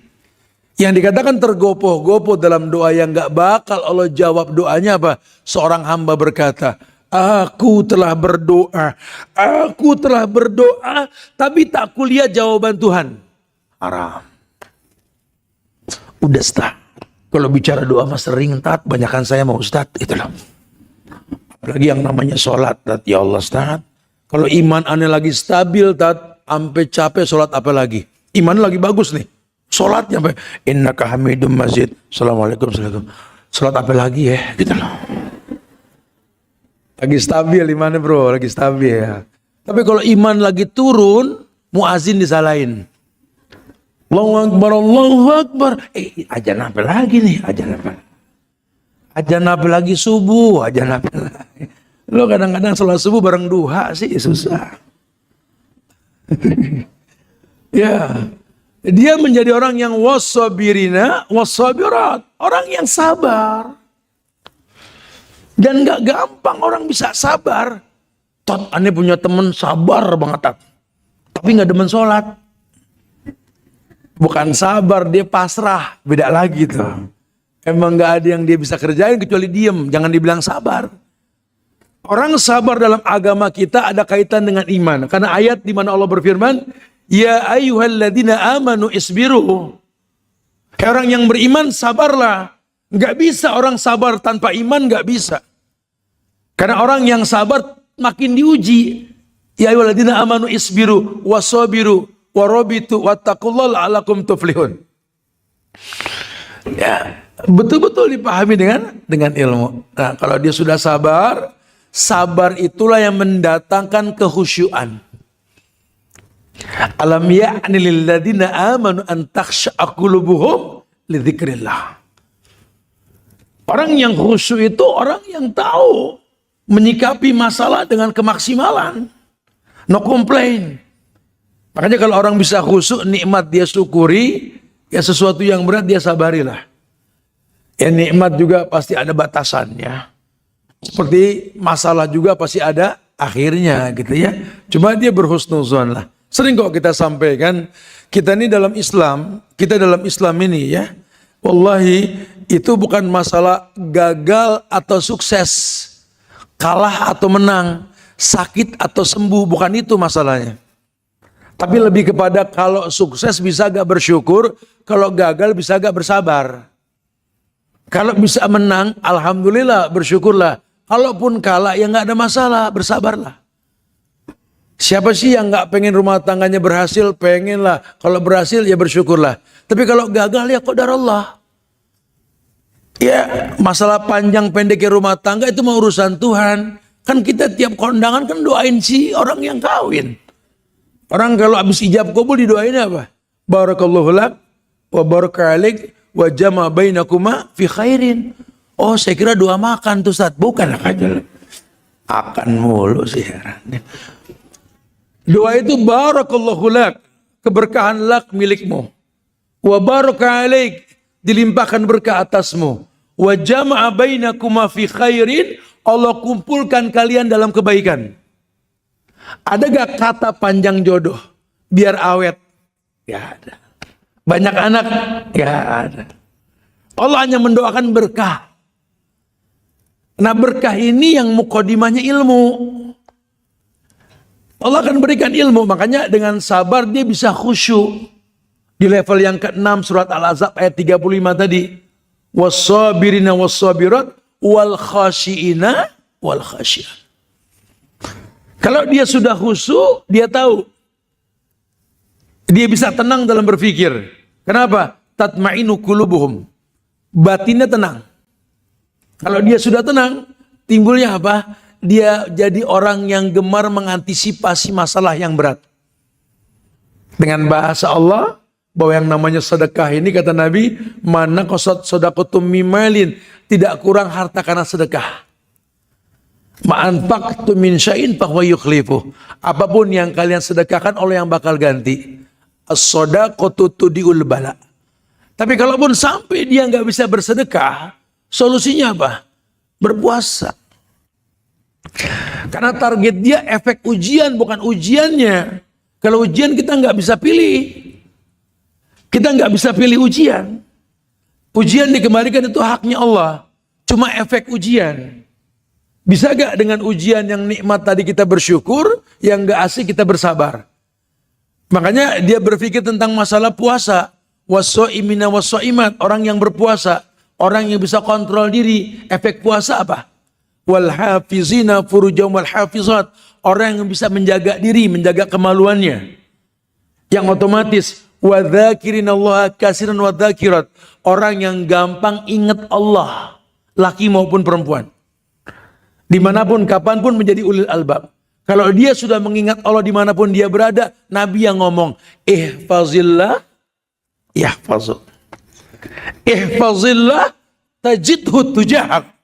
Yang dikatakan tergopoh-gopoh dalam doa yang gak bakal Allah jawab doanya apa? Seorang hamba berkata, aku telah berdoa, tapi tak kulihat jawaban Tuhan. Haram. Udah Ustaz, kalau bicara doa mas sering Tat, banyakan saya mau Ustaz, itu loh. Apalagi yang namanya sholat, Tat, ya Allah Ustaz. Kalau iman aneh lagi stabil, Tat, sampai capek sholat apa lagi? Iman lagi bagus nih. Sholatnya sampai innaka hamidum majid. Assalamualaikum. Sholat apa lagi ya? Gitu loh. Lagi stabil imannya bro, lagi stabil ya. Tapi kalau iman lagi turun, muazin disalahin. Allahu Akbar, Allahu Akbar. Ajan apa lagi nih? Ajan apa lagi subuh? Ajan apa lagi? Lo kadang-kadang sholat subuh bareng duha sih susah. Ya. Dia menjadi orang yang wassabirina wassabirat, orang yang sabar. Dan gak gampang orang bisa sabar. Tat, aneh punya temen sabar banget, Tat. Tapi gak demen sholat. Bukan sabar, dia pasrah. Beda lagi tuh. Emang gak ada yang dia bisa kerjain kecuali diem. Jangan dibilang sabar. Orang sabar dalam agama kita ada kaitan dengan iman. Karena ayat di mana Allah berfirman, ya ayyuhalladzina amanu isbiru. Orang yang beriman sabarlah. Gak bisa orang sabar tanpa iman, gak bisa. Karena orang yang sabar makin diuji. Ya ayyuhalladzina amanu isbiru wasabiru warabitu wattaqullaha la'allakum tuflihun. Ya, betul-betul dipahami dengan ilmu. Nah, kalau dia sudah sabar, sabar itulah yang mendatangkan kekhusyuan. Alam ya'ni lil ladzina amanu an takhsha'a qulubuhum li dzikrillah. Orang yang khusyuk itu orang yang tahu menyikapi masalah dengan kemaksimalan. No complain. Makanya kalau orang bisa khusyuk, nikmat dia syukuri, ya sesuatu yang berat dia sabarilah. Ya nikmat juga pasti ada batasannya. Seperti masalah juga pasti ada akhirnya gitu ya. Cuma dia berhusnuzon lah. Sering kok kita sampaikan, kita ini dalam Islam, kita dalam Islam ini ya, wallahi itu bukan masalah gagal atau sukses, kalah atau menang, sakit atau sembuh, bukan itu masalahnya. Tapi lebih kepada kalau sukses bisa gak bersyukur, kalau gagal bisa gak bersabar. Kalau bisa menang, alhamdulillah bersyukurlah. Kalaupun kalah ya gak ada masalah, bersabarlah. Siapa sih yang gak pengen rumah tangganya berhasil? Pengen lah. Kalau berhasil ya bersyukurlah. Tapi kalau gagal ya qadarullah. Ya masalah panjang pendeknya rumah tangga itu mau urusan Tuhan. Kan kita tiap kondangan kan doain si orang yang kawin. Orang kalau habis ijab kabul didoain apa? Barakallahu lak wa baraka alaik wa jama bainakuma fi khairin. Oh, saya kira doa makan tuh Ustaz. Bukan aja. Akan mulu sih herannya. Doa itu barakallahu lak, keberkahan lak milikmu. Wa baraka alaik, dilimpahkan berkah atasmu. Wa jama'a bainakuma fi khairin, Allah kumpulkan kalian dalam kebaikan. Ada gak kata panjang jodoh biar awet? Ya ada. Banyak anak? Ya ada. Allah hanya mendoakan berkah. Nah berkah ini yang mukodimahnya ilmu. Allah akan berikan ilmu, makanya dengan sabar dia bisa khusyuk. Di level yang ke-6 surat Al-Ahzab ayat 35 tadi. Was-sabirina was-sabirat wal khashiina wal khashiat. Kalau dia sudah khusyuk, dia tahu. Dia bisa tenang dalam berpikir. Kenapa? Tatma'inu qulubuhum. Batinnya tenang. Kalau dia sudah tenang, timbulnya apa? Dia jadi orang yang gemar mengantisipasi masalah yang berat. Dengan bahasa Allah, bahwa yang namanya sedekah ini kata Nabi, mana qasad shadaqatum mimalin, tidak kurang harta karena sedekah. Ma'anfaqtu min syai'in fahuwa yukhlifuh. Apapun yang kalian sedekahkan oleh yang bakal ganti. As-shadaqatu tudiul bala. Tapi kalaupun sampai dia nggak bisa bersedekah, solusinya apa? Berpuasa. Karena target dia efek ujian, bukan ujiannya. Kalau ujian kita nggak bisa pilih. Kita nggak bisa pilih ujian. Ujian dikembalikan itu haknya Allah. Cuma efek ujian. Bisa gak dengan ujian yang nikmat tadi kita bersyukur, yang gak asik kita bersabar. Makanya dia berpikir tentang masalah puasa. Was-shaimina was-shaimat, orang yang berpuasa, orang yang bisa kontrol diri. Efek puasa apa? Wal hafizina furujahum wal hafizat, orang yang bisa menjaga diri, menjaga kemaluannya. Yang otomatis wa dzakirinallaha katsiran wa dzakirat, orang yang gampang ingat Allah, laki maupun perempuan. Dimanapun, kapanpun menjadi ulil albab. Kalau dia sudah mengingat Allah dimanapun dia berada, Nabi yang ngomong, ihfazillah, yahfazuk. Ihfazillah, tajidhu tujahak.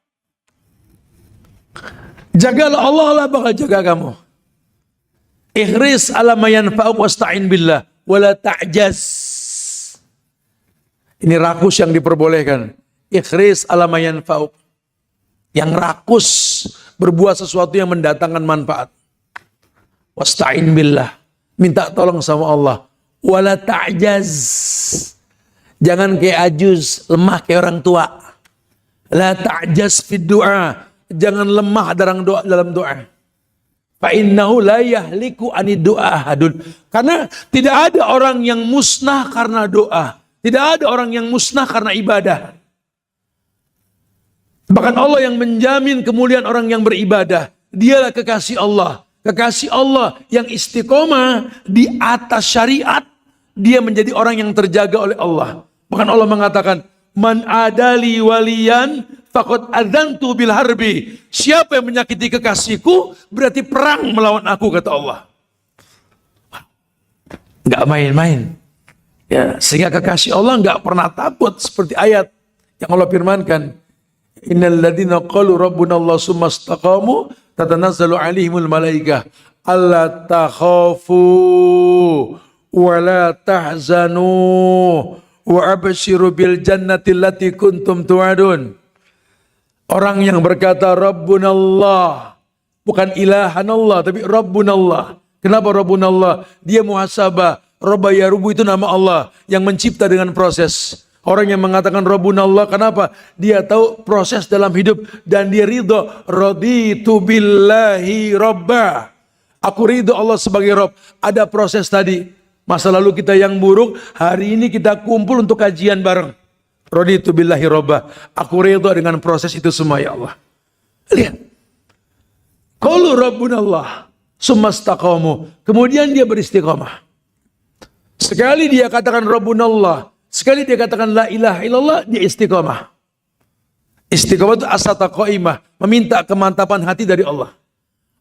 Jagalah Allah, Allah bakal jaga kamu. Ihris ala ma yanfa'uk wasta'in billah, wala ta'jaz. Ini rakus yang diperbolehkan. Ihris ala ma yanfa'uk. Yang rakus berbuat sesuatu yang mendatangkan manfaat. Wasta'in billah, minta tolong sama Allah. Wala ta'jaz, jangan kayak ajuz, lemah kayak orang tua. La ta'jaz fid du'a, jangan lemah dalam doa. Fa innahu la yahliku anid du'a ahadun, karena tidak ada orang yang musnah karena doa, tidak ada orang yang musnah karena ibadah. Bahkan Allah yang menjamin kemuliaan orang yang beribadah. Dialah kekasih Allah. Kekasih Allah yang istiqomah di atas syariat. Dia menjadi orang yang terjaga oleh Allah. Bahkan Allah mengatakan, man adali waliyan faqad adzantu bil harbi. Siapa yang menyakiti kekasihku berarti perang melawan aku, kata Allah. Enggak main-main. Ya, sehingga kekasih Allah enggak pernah takut, seperti ayat yang Allah firmankan. Innal ladzina qalu rabbuna Allah tsumma istaqamu tatanazzalu alaihimul malaikah alla takhafu wa la tahzanu wa abshiru bil jannati allati kuntum tu'adun. Orang yang berkata Rabbunallah, bukan ilahanallah tapi Rabbunallah. Kenapa Rabbunallah? Dia muhasabah. Rabba ya Rubu itu nama Allah yang mencipta dengan proses. Orang yang mengatakan Rabbunallah, kenapa? Dia tahu proses dalam hidup dan dia ridho. Raditu billahi Rabba. Aku ridho Allah sebagai Rabb. Ada proses tadi. Masa lalu kita yang buruk, hari ini kita kumpul untuk kajian bareng. Raditu billahi Rabba. Aku ridho dengan proses itu semua ya Allah. Lihat. Qalu Rabbunallah. Sumastaqamu. Kemudian dia beristiqamah. Sekali dia katakan Rabbunallah. Sekali dia katakan la ilaha illallah, dia istiqamah. Istiqamah itu asata qaimah, meminta kemantapan hati dari Allah.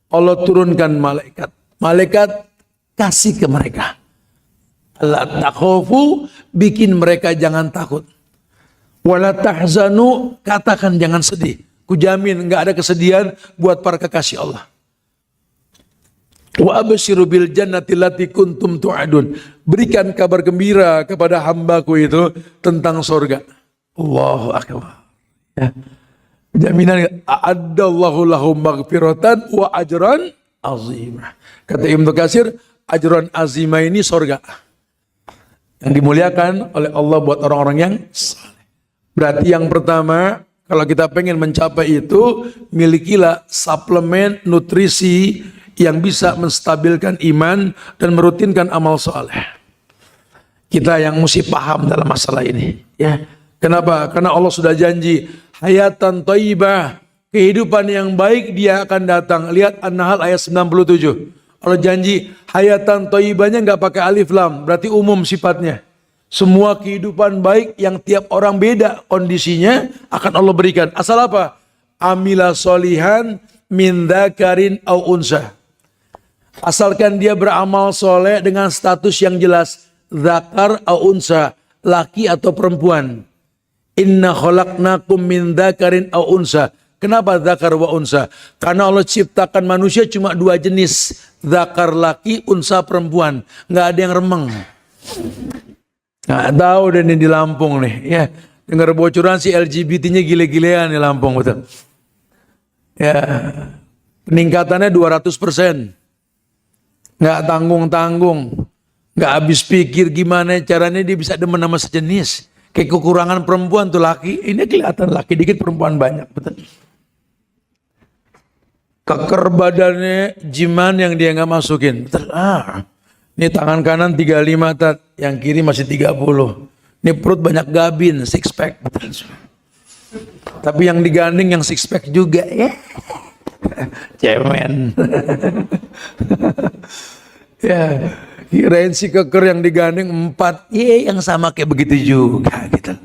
Allah turunkan malaikat. Malaikat kasih ke mereka. La takhafu, bikin mereka jangan takut. Wala tahzanu, katakan jangan sedih. Kujamin enggak ada kesedihan buat para kekasih Allah. Wa abshiru bil jannati allati kuntum tu'adun. Berikan kabar gembira kepada hambaku itu tentang surga. Allahu akbar. Ya. Jaminan a'addallahu lahum maghfiratan wa ajran azimah. Kata Ibnu Katsir, ajran azimah ini surga yang dimuliakan oleh Allah buat orang-orang yang saleh. Berarti yang pertama, kalau kita pengen mencapai itu, milikilah suplemen nutrisi yang bisa menstabilkan iman dan merutinkan amal soleh. Kita yang mesti paham dalam masalah ini. Ya, kenapa? Karena Allah sudah janji hayatan thayyibah, kehidupan yang baik dia akan datang. Lihat An-Nahl ayat 97. Allah janji hayatan thayyibahnya nggak pakai alif lam, berarti umum sifatnya. Semua kehidupan baik yang tiap orang beda kondisinya akan Allah berikan. Asal apa? Amila solihan min dzakarin au unsa. Asalkan dia beramal soleh dengan status yang jelas. Zakar au unsa, laki atau perempuan. Inna khalaqnakum min dzakarin au unsa. Kenapa zakar wa unsa? Karena Allah ciptakan manusia cuma dua jenis. Zakar laki, unsa perempuan. Nggak ada yang remeng. Nggak tahu deh ini di Lampung nih. Ya, dengar bocoran si LGBT-nya gile-gilean di Lampung, betul. Ya, peningkatannya 200%. Nggak tanggung-tanggung, nggak habis pikir gimana caranya dia bisa demen sama sejenis. Kayak kekurangan perempuan tuh laki, ini kelihatan laki dikit perempuan banyak, betul. Keker badannya jiman yang dia nggak masukin, betul. Ini tangan kanan 35 tat, yang kiri masih 30. Ini perut banyak gabin, six pack, betul. Tapi yang digandeng yang six pack juga ya. Cemen. Ya, kirain si keker yang digandeng 4, yang sama kayak begitu juga gitu.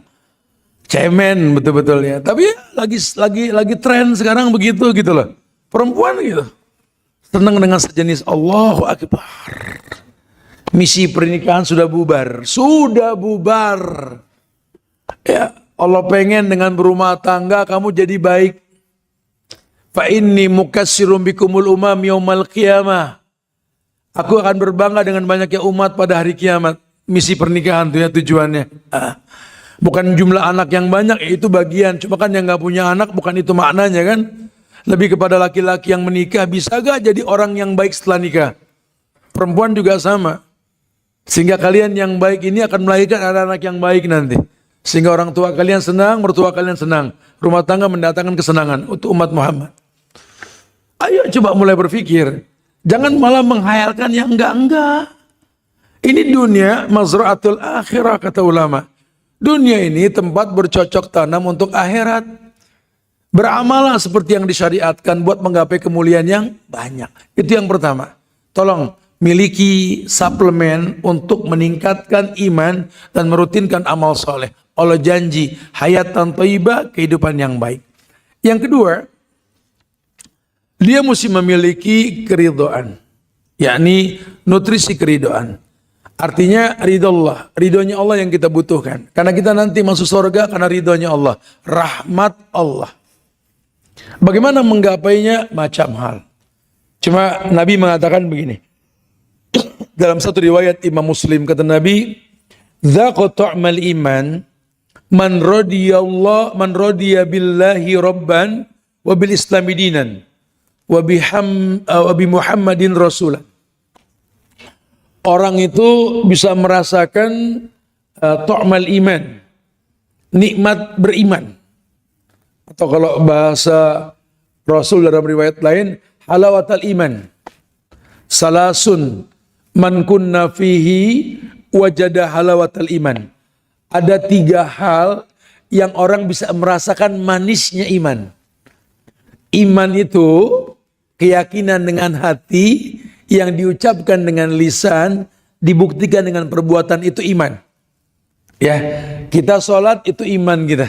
Cemen betul-betul ya. Tapi ya, lagi tren sekarang begitu gitu loh. Perempuan gitu. Senang dengan sejenis. Allahu Akbar. Misi pernikahan sudah bubar. Sudah bubar. Ya, Allah pengen dengan berumah tangga kamu jadi baik. Fa inni mukassirum bikumul umam yaumal qiyamah. Aku akan berbangga dengan banyaknya umat pada hari kiamat. Misi pernikahan itu ya tujuannya. Bukan jumlah anak yang banyak, itu bagian. Cuma kan yang gak punya anak bukan itu maknanya kan. Lebih kepada laki-laki yang menikah bisa gak jadi orang yang baik setelah nikah. Perempuan juga sama. Sehingga kalian yang baik ini akan melahirkan anak-anak yang baik nanti. Sehingga orang tua kalian senang, mertua kalian senang. Rumah tangga mendatangkan kesenangan untuk umat Muhammad. Ayo coba mulai berpikir. Jangan malah menghayalkan yang enggak-enggak. Ini dunia mazra'atul akhirah kata ulama. Dunia ini tempat bercocok tanam untuk akhirat. Beramalah seperti yang disyariatkan buat menggapai kemuliaan yang banyak. Itu yang pertama. Tolong miliki suplemen untuk meningkatkan iman dan merutinkan amal soleh. Allah janji hayatan thayyibah, kehidupan yang baik. Yang kedua, dia mesti memiliki keridhaan, yakni nutrisi keridhaan. Artinya ridho Allah, ridhonya Allah yang kita butuhkan. Karena kita nanti masuk surga karena ridhonya Allah, rahmat Allah. Bagaimana menggapainya? Macam hal. Cuma Nabi mengatakan begini. Dalam satu riwayat Imam Muslim kata Nabi, "Dzaqa ta'mal iman man radiya billahi rabban wa bil islami dinan wa bi Muhammadin rasulan." Orang itu bisa merasakan ta'mal iman, nikmat beriman. Atau kalau bahasa Rasul dalam riwayat lain, halawatal iman. Salasun man kunna fihi wajada halawatal iman. Ada 3 hal yang orang bisa merasakan manisnya iman. Iman itu keyakinan dengan hati yang diucapkan dengan lisan, dibuktikan dengan perbuatan, itu iman. Ya, kita sholat itu iman kita.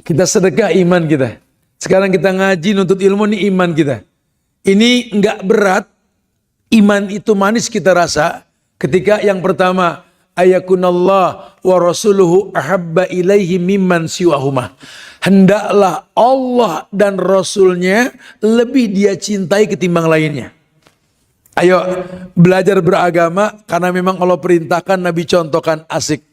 Kita sedekah iman kita. Sekarang kita ngaji nuntut ilmu, ini iman kita. Ini enggak berat. Iman itu manis kita rasa ketika yang pertama, ayakunallah wa rasuluhu ahabba ilaihi mimman siwahuma. Hendaklah Allah dan Rasulnya lebih dia cintai ketimbang lainnya. Ayo belajar beragama karena memang Allah perintahkan, Nabi contohkan, asik.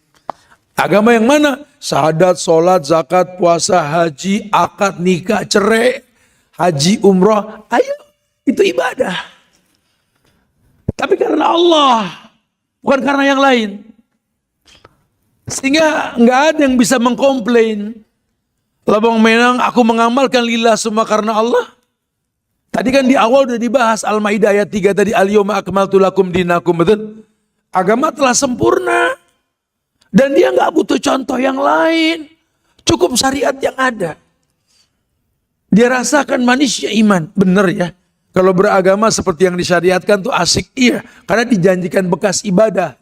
Agama yang mana? Syahadat, sholat, zakat, puasa, haji, akad, nikah, cerai, haji, umroh. Ayo, itu ibadah. Tapi karena Allah, bukan karena yang lain. Sehingga nggak ada yang bisa mengkomplain. Labang menang, aku mengamalkan lillah semua karena Allah. Tadi kan di awal udah dibahas Al-Maidah ayat 3 tadi, al-yawma akmaltu lakum dinakum, betul? Agama telah sempurna. Dan dia nggak butuh contoh yang lain. Cukup syariat yang ada. Dia rasakan manisnya iman. Bener ya. Kalau beragama seperti yang disyariatkan tuh asik. Iya. Karena dijanjikan bekas ibadah.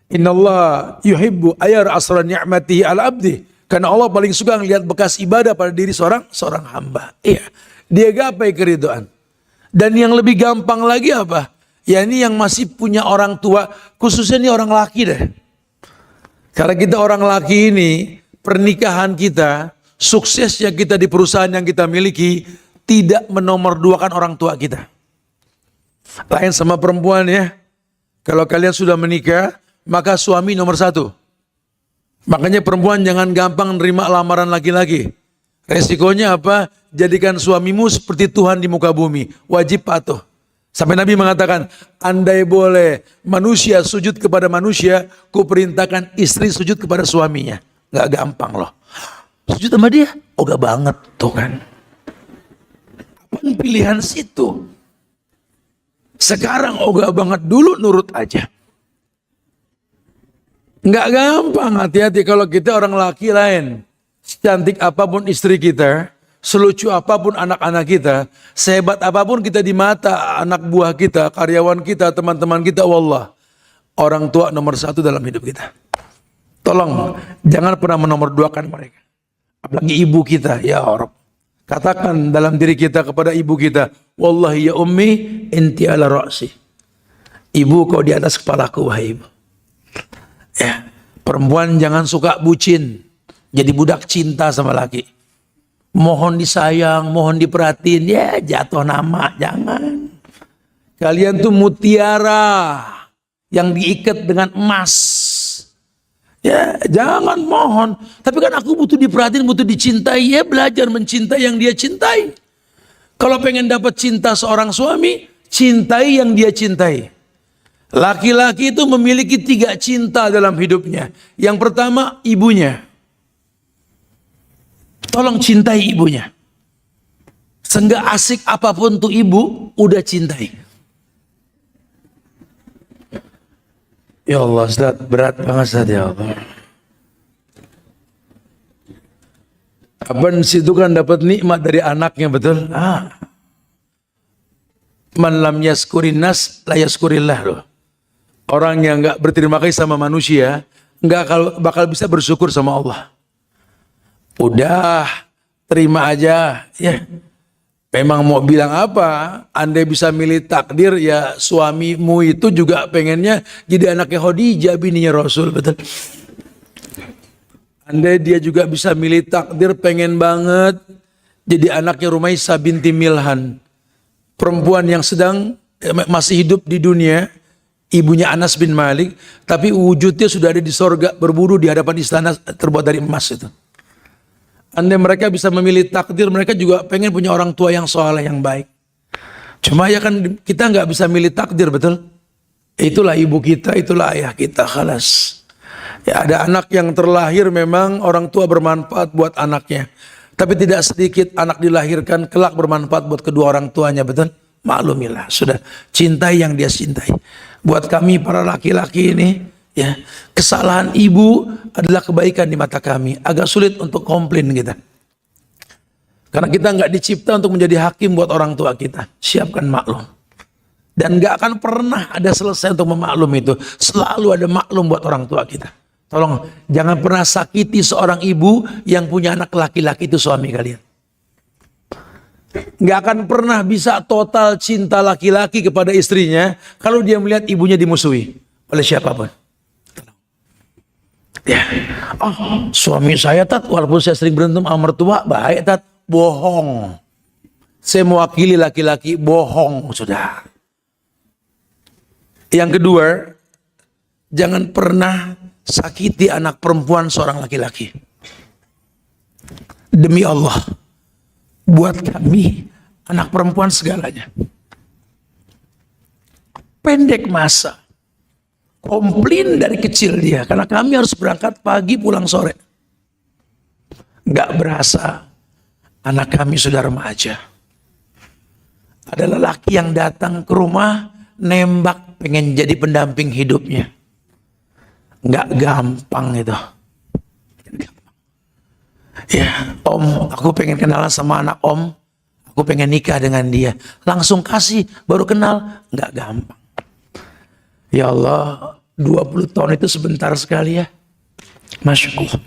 Innallah yuhibbu ayar asra ni'matihi ala abdi. Karena Allah paling suka ngelihat bekas ibadah pada diri seorang hamba. Iya. Dia gapai keridhaan. Dan yang lebih gampang lagi apa? Ya ini yang masih punya orang tua. Khususnya ini orang laki deh. Karena kita orang laki ini, pernikahan kita, suksesnya kita di perusahaan yang kita miliki, tidak menomorduakan orang tua kita. Lain sama perempuan ya. Kalau kalian sudah menikah, maka suami nomor 1. Makanya perempuan jangan gampang nerima lamaran laki-laki. Resikonya apa? Jadikan suamimu seperti Tuhan di muka bumi. Wajib patuh. Sampai Nabi mengatakan, andai boleh manusia sujud kepada manusia, kuperintahkan istri sujud kepada suaminya. Gak gampang loh. Sujud sama dia? Oh gak banget tuh kan. Apaan pilihan situ? Sekarang oh gak banget, dulu nurut aja. Gak gampang, hati-hati kalau kita orang laki lain. Secantik apapun istri kita, selucu apapun anak-anak kita, sehebat apapun kita di mata anak buah kita, karyawan kita, teman-teman kita, wallah, orang tua nomor 1 dalam hidup kita. Tolong jangan pernah menomorduakan mereka. Apalagi ibu kita, ya Rabb. Katakan dalam diri kita kepada ibu kita, wallahi ya ummi inti ala ra'si. Ibu kau di atas kepalaku, wahai ibu. Ya, perempuan jangan suka bucin, jadi budak cinta sama laki. Mohon disayang, mohon diperhatiin, ya jatuh nama, jangan. Kalian tuh mutiara yang diikat dengan emas. Ya jangan mohon. Tapi kan aku butuh diperhatiin, butuh dicintai, ya belajar mencintai yang dia cintai. Kalau pengen dapat cinta seorang suami, cintai yang dia cintai. Laki-laki itu memiliki 3 cinta dalam hidupnya. Yang pertama, ibunya. Tolong cintai ibunya. Seenggak asik apapun tuh ibu, udah cintai. Ya Allah, Ustaz, berat banget Ustaz, ya Allah. Apaan situ kan dapat nikmat dari anaknya, betul? Man lam yaskurin nas, la yaskurillah loh. Orang yang enggak berterima kasih sama manusia, enggak bakal bisa bersyukur sama Allah. Udah, terima aja, ya. Memang mau bilang apa? Andai bisa milih takdir, ya suamimu itu juga pengennya jadi anaknya Khadijah, bininya Rasul, betul. Andai dia juga bisa milih takdir, pengen banget jadi anaknya Rumaisah binti Milhan. perempuan yang sedang masih hidup di dunia, ibunya Anas bin Malik, tapi wujudnya sudah ada di sorga, berburu di hadapan istana terbuat dari emas itu. Andai mereka bisa memilih takdir, mereka juga pengen punya orang tua yang soleh, yang baik. Cuma ya kan kita nggak bisa milih takdir, betul? Itulah ibu kita, itulah ayah kita, khalas. Ya, ada anak yang terlahir memang orang tua bermanfaat buat anaknya. Tapi tidak sedikit anak dilahirkan kelak bermanfaat buat kedua orang tuanya, betul? Maklumilah, sudah cintai yang dia cintai. Buat kami para laki-laki ini, ya, kesalahan ibu adalah kebaikan di mata kami. Agak sulit untuk komplain kita. Karena kita nggak dicipta untuk menjadi hakim buat orang tua kita. Siapkan maklum. Dan nggak akan pernah ada selesai untuk memaklum itu. Selalu ada maklum buat orang tua kita. Tolong jangan pernah sakiti seorang ibu yang punya anak laki-laki itu suami kalian. Nggak akan pernah bisa total cinta laki-laki kepada istrinya kalau dia melihat ibunya dimusuhi oleh siapapun. Ya, suami saya tat, walaupun saya sering berantem sama mertua, baik tat, bohong. Saya mewakili laki-laki, bohong sudah. Yang kedua, jangan pernah sakiti anak perempuan seorang laki-laki. Demi Allah, buat kami anak perempuan segalanya. Pendek masa, komplain dari kecil dia, karena kami harus berangkat pagi pulang sore. Nggak berasa anak kami sudah remaja. Ada lelaki yang datang ke rumah nembak pengen jadi pendamping hidupnya. Nggak gampang itu. Ya, om, aku pengen kenalan sama anak om. Aku pengen nikah dengan dia. Langsung kasih, baru kenal. Nggak gampang. Ya Allah, 20 tahun itu sebentar sekali ya. Masya Allah.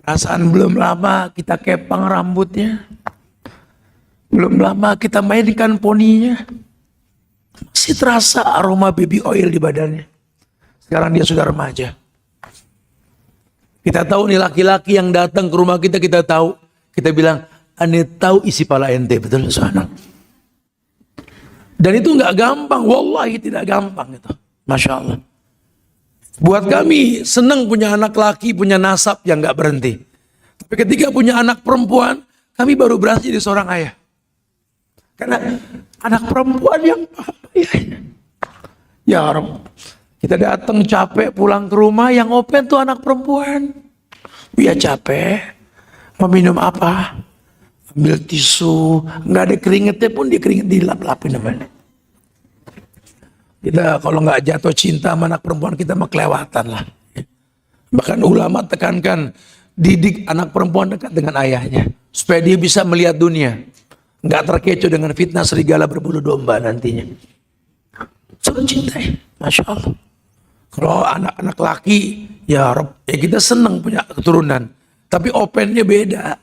Perasaan belum lama kita kepang rambutnya. Belum lama kita mainkan poninya. Masih terasa aroma baby oil di badannya. Sekarang dia sudah remaja. Kita tahu nih laki-laki yang datang ke rumah kita, kita tahu. Kita bilang, ane tahu isi pala ente, betul soalnya. Dan itu nggak gampang, wallahi tidak gampang itu. Masya Allah. Buat kami senang punya anak laki, punya nasab yang nggak berhenti. Tapi ketika punya anak perempuan, kami baru berhasil jadi seorang ayah. Karena anak perempuan yang ayahnya. Ya Rabb, kita datang capek pulang ke rumah, yang open tuh anak perempuan. Dia capek, mau minum apa? Ambil tisu, nggak ada keringetnya pun dia keringet dilap-lapin namanya. Kita kalau nggak jatuh cinta sama anak perempuan kita mah kelewatan lah. Bahkan ulama tekankan didik anak perempuan dekat dengan ayahnya supaya dia bisa melihat dunia, nggak terkecoh dengan fitnah serigala berbulu domba nantinya. Sudah cintai, masya Allah. Kalau anak-anak laki, ya Rob, ya kita senang punya keturunan, tapi opennya beda.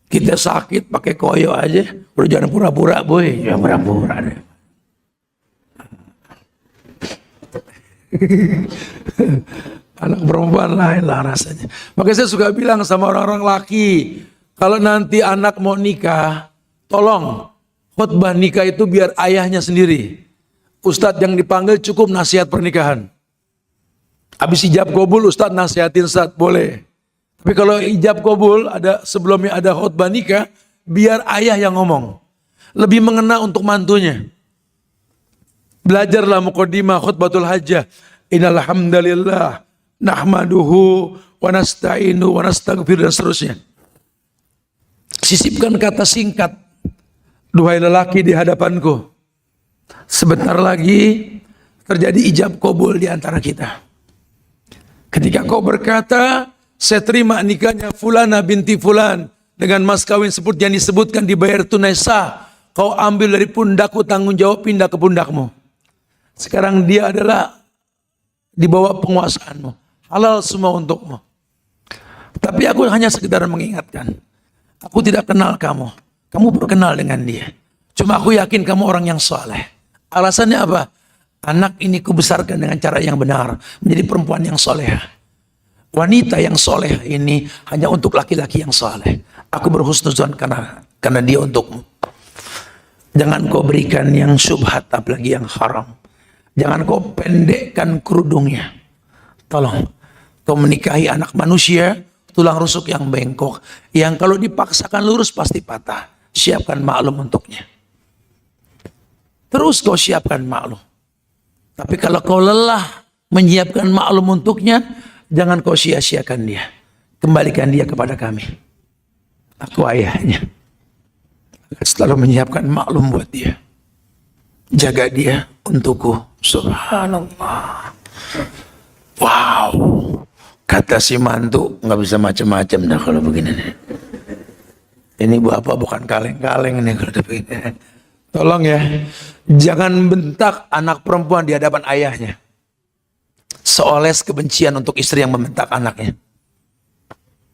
Kita sakit pakai koyo aja, udah jangan pura-pura boy, jangan pura-pura deh. Anak perempuan lain lah rasanya. Makanya saya suka bilang sama orang-orang laki, kalau nanti anak mau nikah, tolong khutbah nikah itu biar ayahnya sendiri. Ustadz yang dipanggil cukup nasihat pernikahan. Habis ijab kabul, Ustadz nasihatin Ustadz, boleh. Tapi kalau ijab kabul, ada sebelumnya ada khutbah nikah, biar ayah yang ngomong. Lebih mengena untuk mantunya. Belajarlah muqaddimah khutbatul hajjah. Innal hamdalillah nahmaduhu wa nasta'inu wa nastaghfir dan seterusnya. Sisipkan kata singkat. Duhai lelaki di hadapanku, sebentar lagi terjadi ijab kabul di antara kita. Ketika kau berkata, saya terima nikahnya fulana binti fulan dengan mas kawin seperti yang disebutkan dibayar tunai sah, kau ambil dari pundakku, tanggung jawab pindah ke pundakmu. Sekarang dia adalah di bawah penguasaanmu, halal semua untukmu. Tapi aku hanya sekedar mengingatkan, aku tidak kenal kamu, kamu berkenal dengan dia. Cuma aku yakin kamu orang yang saleh. Alasannya apa? Anak ini kubesarkan dengan cara yang benar, menjadi perempuan yang solehah. Wanita yang soleh ini hanya untuk laki-laki yang soleh. Aku berhusnuzon karena dia untukmu. Jangan kau berikan yang syubhat, apalagi yang haram. Jangan kau pendekkan kerudungnya. Tolong, kau menikahi anak manusia, tulang rusuk yang bengkok, yang kalau dipaksakan lurus pasti patah. Siapkan maklum untuknya. Terus kau siapkan maklum. Tapi kalau kau lelah menyiapkan maklum untuknya, jangan kau sia-siakan dia. Kembalikan dia kepada kami. Aku ayahnya. Selalu menyiapkan maklum buat dia. Jaga dia untukku. Subhanallah. Wow. Kata si mantu, nggak bisa macam-macam dah kalau begini. Ini bapak bukan kaleng-kaleng nih kalau begini. Tolong ya, jangan bentak anak perempuan di hadapan ayahnya. Seoles kebencian untuk istri yang membentak anaknya.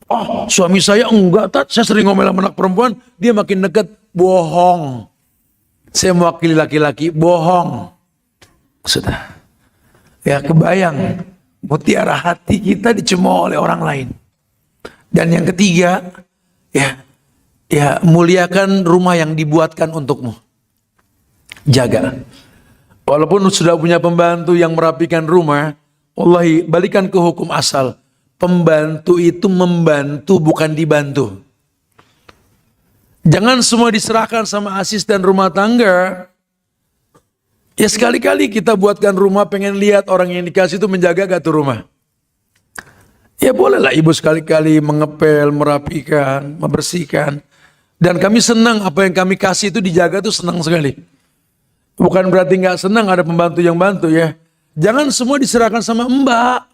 Oh, suami saya enggak, Tat. Saya sering ngomel sama anak perempuan, dia makin dekat. Bohong. Saya mewakili laki-laki, bohong. Sudah. Ya, kebayang. Mutiara hati kita dicemooh oleh orang lain. Dan yang ketiga, ya muliakan rumah yang dibuatkan untukmu. Jaga. Walaupun sudah punya pembantu yang merapikan rumah, wallahi, balikan ke hukum asal. Pembantu itu membantu, bukan dibantu. Jangan semua diserahkan sama asisten rumah tangga. Ya sekali-kali kita buatkan rumah, pengen lihat orang yang dikasih itu menjaga gak tuh rumah. Ya bolehlah ibu sekali-kali mengepel, merapikan, membersihkan. Dan kami senang apa yang kami kasih itu dijaga tuh senang sekali. Bukan berarti gak senang ada pembantu yang bantu ya. Jangan semua diserahkan sama mbak.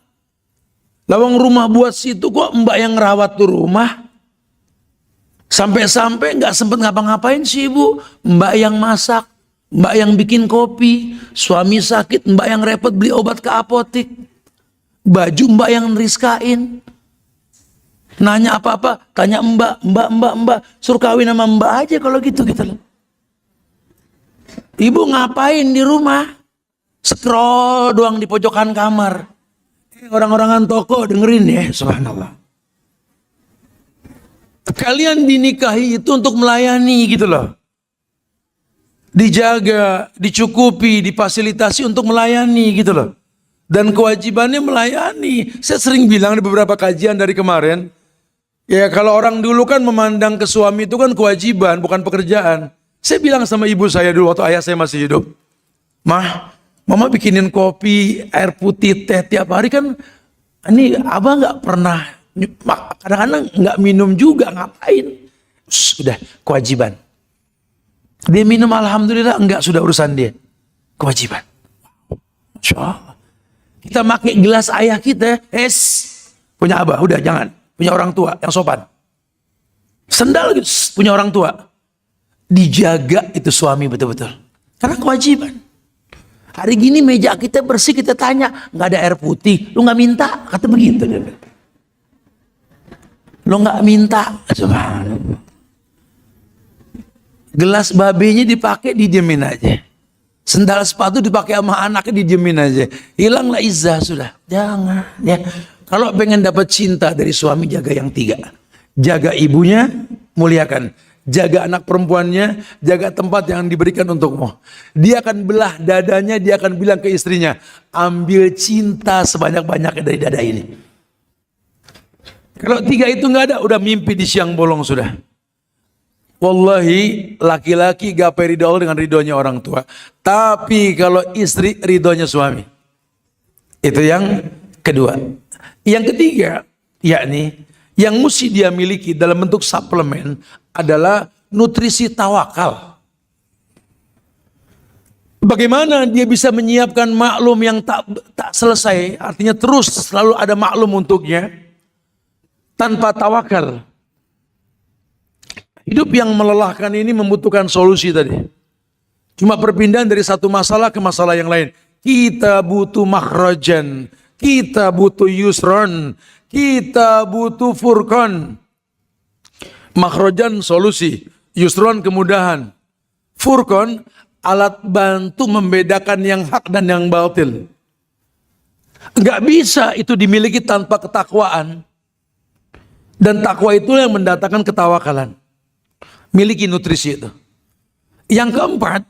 Lawang rumah buat situ kok mbak yang ngerawat tuh rumah. Sampai-sampai nggak sempet ngapa-ngapain sih ibu. Mbak yang masak, mbak yang bikin kopi, suami sakit, mbak yang repot beli obat ke apotik, baju mbak yang neriskain. Nanya apa-apa, tanya mbak, suruh kawin sama mbak aja kalau gitu loh. Ibu ngapain di rumah? Scroll doang di pojokan kamar. Orang-orangan toko dengerin ya, subhanallah. Kalian dinikahi itu untuk melayani gitu loh. Dijaga, dicukupi, difasilitasi untuk melayani gitu loh. Dan kewajibannya melayani. Saya sering bilang di beberapa kajian dari kemarin, ya kalau orang dulu kan memandang ke suami itu kan kewajiban, bukan pekerjaan. Saya bilang sama ibu saya dulu waktu ayah saya masih hidup, Mah, mama bikinin kopi, air putih, teh tiap hari kan, ini abah nggak pernah, kadang-kadang nggak minum juga, ngapain? Sudah kewajiban. Dia minum alhamdulillah, enggak, sudah urusan dia. Kewajiban. Masya Allah. Kita pakai gelas ayah kita, punya abah, udah jangan. Punya orang tua yang sopan. Sendal gitu, punya orang tua. Dijaga itu suami betul-betul. Karena kewajiban. Hari gini meja kita bersih, kita tanya, nggak ada air putih, lu nggak minta, kata begitu. Lu nggak minta, subhanallah. Gelas babenya dipakai, didiemin aja. Sendal sepatu dipakai sama anaknya, didiemin aja. Hilanglah izzah sudah. Jangan ya. Kalau pengen dapat cinta dari suami, jaga yang tiga. Jaga ibunya, muliakan. Jaga anak perempuannya, jaga tempat yang diberikan untukmu. Dia akan belah dadanya, dia akan bilang ke istrinya, ambil cinta sebanyak-banyaknya dari dada ini. Kalau tiga itu nggak ada, udah mimpi di siang bolong sudah. Wallahi, laki-laki gapai ridho Allah dengan ridhonya orang tua. Tapi kalau istri, ridhonya suami. Itu yang kedua. Yang ketiga, yakni yang mesti dia miliki dalam bentuk suplemen adalah nutrisi tawakal. Bagaimana dia bisa menyiapkan maklum yang tak selesai, artinya terus selalu ada maklum untuknya, tanpa tawakal. Hidup yang melelahkan ini membutuhkan solusi tadi. Cuma perpindahan dari satu masalah ke masalah yang lain. Kita butuh makhrajan, kita butuh yusron, kita butuh furqan. Makhrajan solusi, yusron kemudahan. Furqan alat bantu membedakan yang hak dan yang batil. Enggak bisa itu dimiliki tanpa ketakwaan. Dan takwa itu yang mendatangkan ketawakalan. Miliki nutrisi itu. Yang keempat,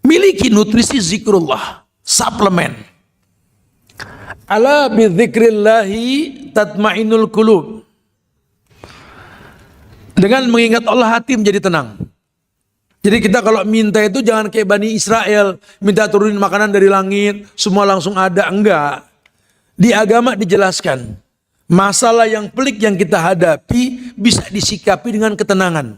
miliki nutrisi zikrullah, suplemen. Ala bidzikrillahi tatmainul qulub. Dengan mengingat Allah hati menjadi tenang. Jadi kita kalau minta itu jangan kayak Bani Israel, minta turunin makanan dari langit, semua langsung ada. Enggak. Di agama dijelaskan, masalah yang pelik yang kita hadapi bisa disikapi dengan ketenangan.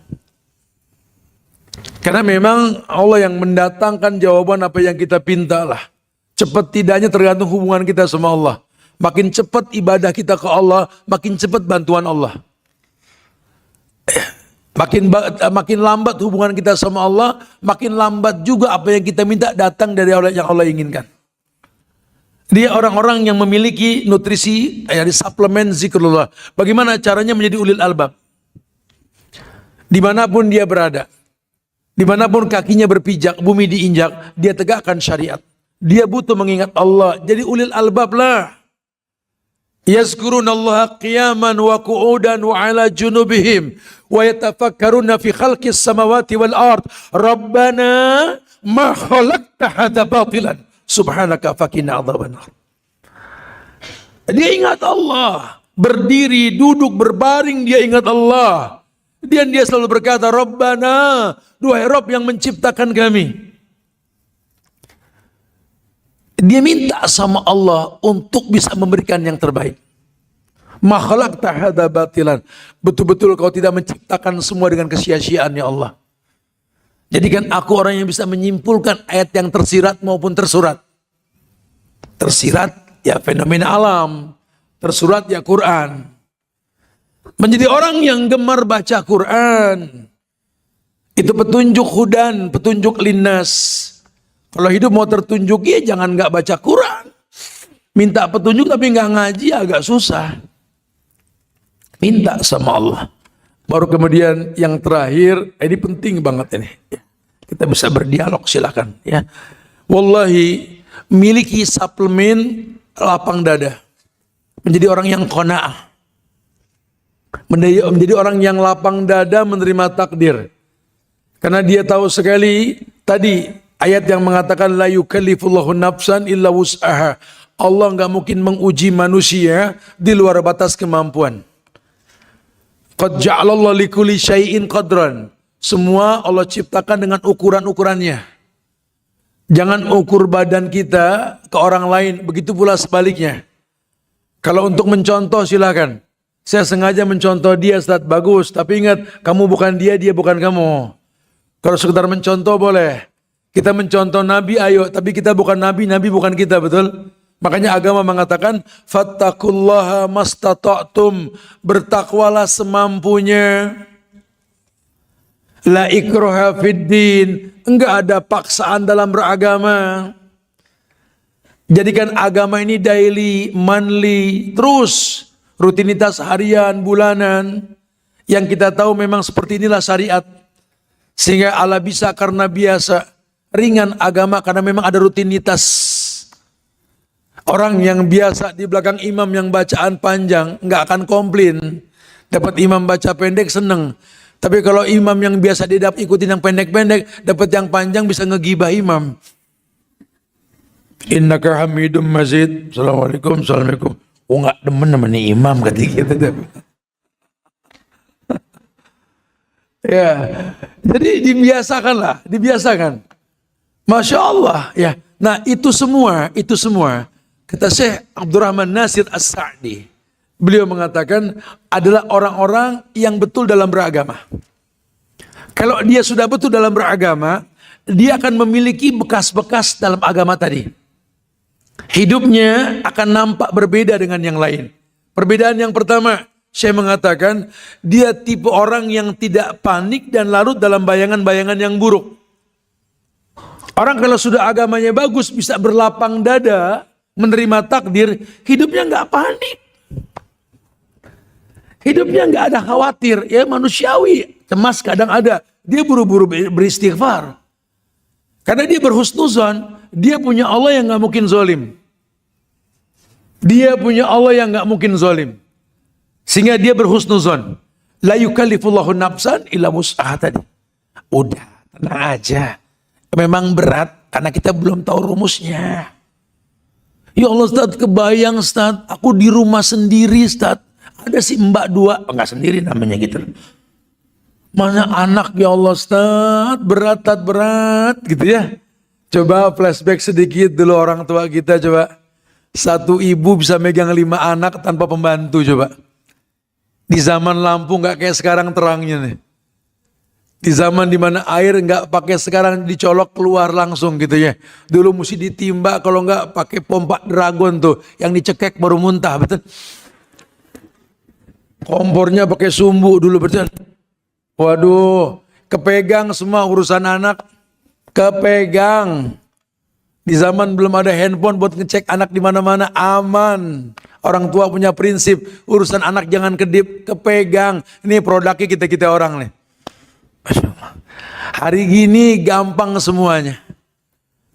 Karena memang Allah yang mendatangkan jawaban apa yang kita pintalah. Cepat tidaknya tergantung hubungan kita sama Allah. Makin cepat ibadah kita ke Allah, makin cepat bantuan Allah. Makin lambat hubungan kita sama Allah, makin lambat juga apa yang kita minta datang dari Allah yang Allah inginkan. Dia orang-orang yang memiliki nutrisi, suplemen zikrullah. Bagaimana caranya menjadi ulil albab? Dimanapun dia berada, dimanapun kakinya berpijak, bumi diinjak, dia tegakkan syariat. Dia butuh mengingat Allah. Jadi ulil albab lah. Yazkurunallaha qiyaman wa qu'udan wa ala junubihim wa yatafakkaruna fi khalqis samawati wal ard. Rabbana ma khalaqta hadza batilan subhanaka faqina adzabannar. Dia ingat Allah, berdiri, duduk, berbaring dia ingat Allah. Dan dia selalu berkata, Rabbana, duhai Rabb yang menciptakan kami. Dia minta sama Allah untuk bisa memberikan yang terbaik. Ma khalaqta hadza batilan. Betul-betul kau tidak menciptakan semua dengan kesia-siaan ya Allah. Jadikan aku orang yang bisa menyimpulkan ayat yang tersirat maupun tersurat. Tersirat ya fenomena alam, tersurat ya Quran. Menjadi orang yang gemar baca Quran. Itu petunjuk hudan, petunjuk linnas. Kalau hidup mau tertunjuk ya jangan nggak baca Quran. Minta petunjuk tapi nggak ngaji agak susah. Minta sama Allah. Baru kemudian yang terakhir, ini penting banget ini. Kita bisa berdialog silakan ya. Wallahi miliki suplemen lapang dada. Menjadi orang yang qanaah. Menjadi orang yang lapang dada menerima takdir. Karena dia tahu sekali tadi ayat yang mengatakan la yukallifullahu nafsan illa wus'aha. Allah enggak mungkin menguji manusia di luar batas kemampuan. Qad ja'alallahu likulli syai'in qadran. Semua Allah ciptakan dengan ukuran-ukurannya. Jangan ukur badan kita ke orang lain, begitu pula sebaliknya. Kalau untuk mencontoh silakan. Saya sengaja mencontoh dia Ustaz, bagus, tapi ingat kamu bukan dia, dia bukan kamu. Kalau sekedar mencontoh boleh. Kita mencontoh Nabi, ayo. Tapi kita bukan Nabi, Nabi bukan kita, betul? Makanya agama mengatakan, fattakullaha mastata'tum. Bertakwalah semampunya. La ikraha fiddin. Enggak ada paksaan dalam beragama. Jadikan agama ini daily, monthly, terus. Rutinitas harian, bulanan. Yang kita tahu memang seperti inilah syariat. Sehingga Allah bisa karena biasa. Ringan agama karena memang ada rutinitas. Orang yang biasa di belakang imam yang bacaan panjang nggak akan komplain. Dapat imam baca pendek seneng. Tapi kalau imam yang biasa dia ikutin yang pendek-pendek, dapat yang panjang bisa ngegibah imam. Innaka hamidum mazid. Assalamualaikum, assalamualaikum. Oh nggak demen sama nih imam kata gitu. Ya, jadi dibiasakanlah, dibiasakan. Masya Allah, ya. Nah itu semua, kata Syekh Abdurrahman Nasir As-Sa'di. Beliau mengatakan adalah orang-orang yang betul dalam beragama. Kalau dia sudah betul dalam beragama, dia akan memiliki bekas-bekas dalam agama tadi. Hidupnya akan nampak berbeda dengan yang lain. Perbedaan yang pertama, Syekh mengatakan dia tipe orang yang tidak panik dan larut dalam bayangan-bayangan yang buruk. Orang kalau sudah agamanya bagus bisa berlapang dada menerima takdir, hidupnya nggak panik, hidupnya nggak ada khawatir, ya manusiawi, cemas kadang ada, dia buru-buru beristighfar, karena dia berhusnuzon, dia punya Allah yang nggak mungkin zalim, dia punya Allah yang nggak mungkin zalim, sehingga dia berhusnuzon, la yukallifullahu nafsan illa wus'aha tadi, udah. tenang aja. Memang berat karena kita belum tahu rumusnya. Ya Allah Ustaz, kebayang Ustaz, aku di rumah sendiri Ustaz. Ada si mbak dua, enggak sendiri namanya gitu. Mana anak ya Allah Ustaz, berat Ustaz, berat gitu ya. Coba flashback sedikit dulu orang tua kita coba. Satu ibu bisa megang 5 anak tanpa pembantu coba. Di zaman lampu nggak kayak sekarang terangnya nih. Di zaman dimana air nggak pakai sekarang dicolok keluar langsung gitu ya. Dulu mesti ditimba, kalau nggak pakai pompa dragon tuh, yang dicekek baru muntah, betul. Kompornya pakai sumbu dulu, betul. Waduh, kepegang semua urusan anak, kepegang. Di zaman belum ada handphone buat ngecek anak di mana-mana, aman. Orang tua punya prinsip, urusan anak jangan kedip, kepegang. Ini produknya kita orang nih. Masya Allah. Hari gini gampang semuanya.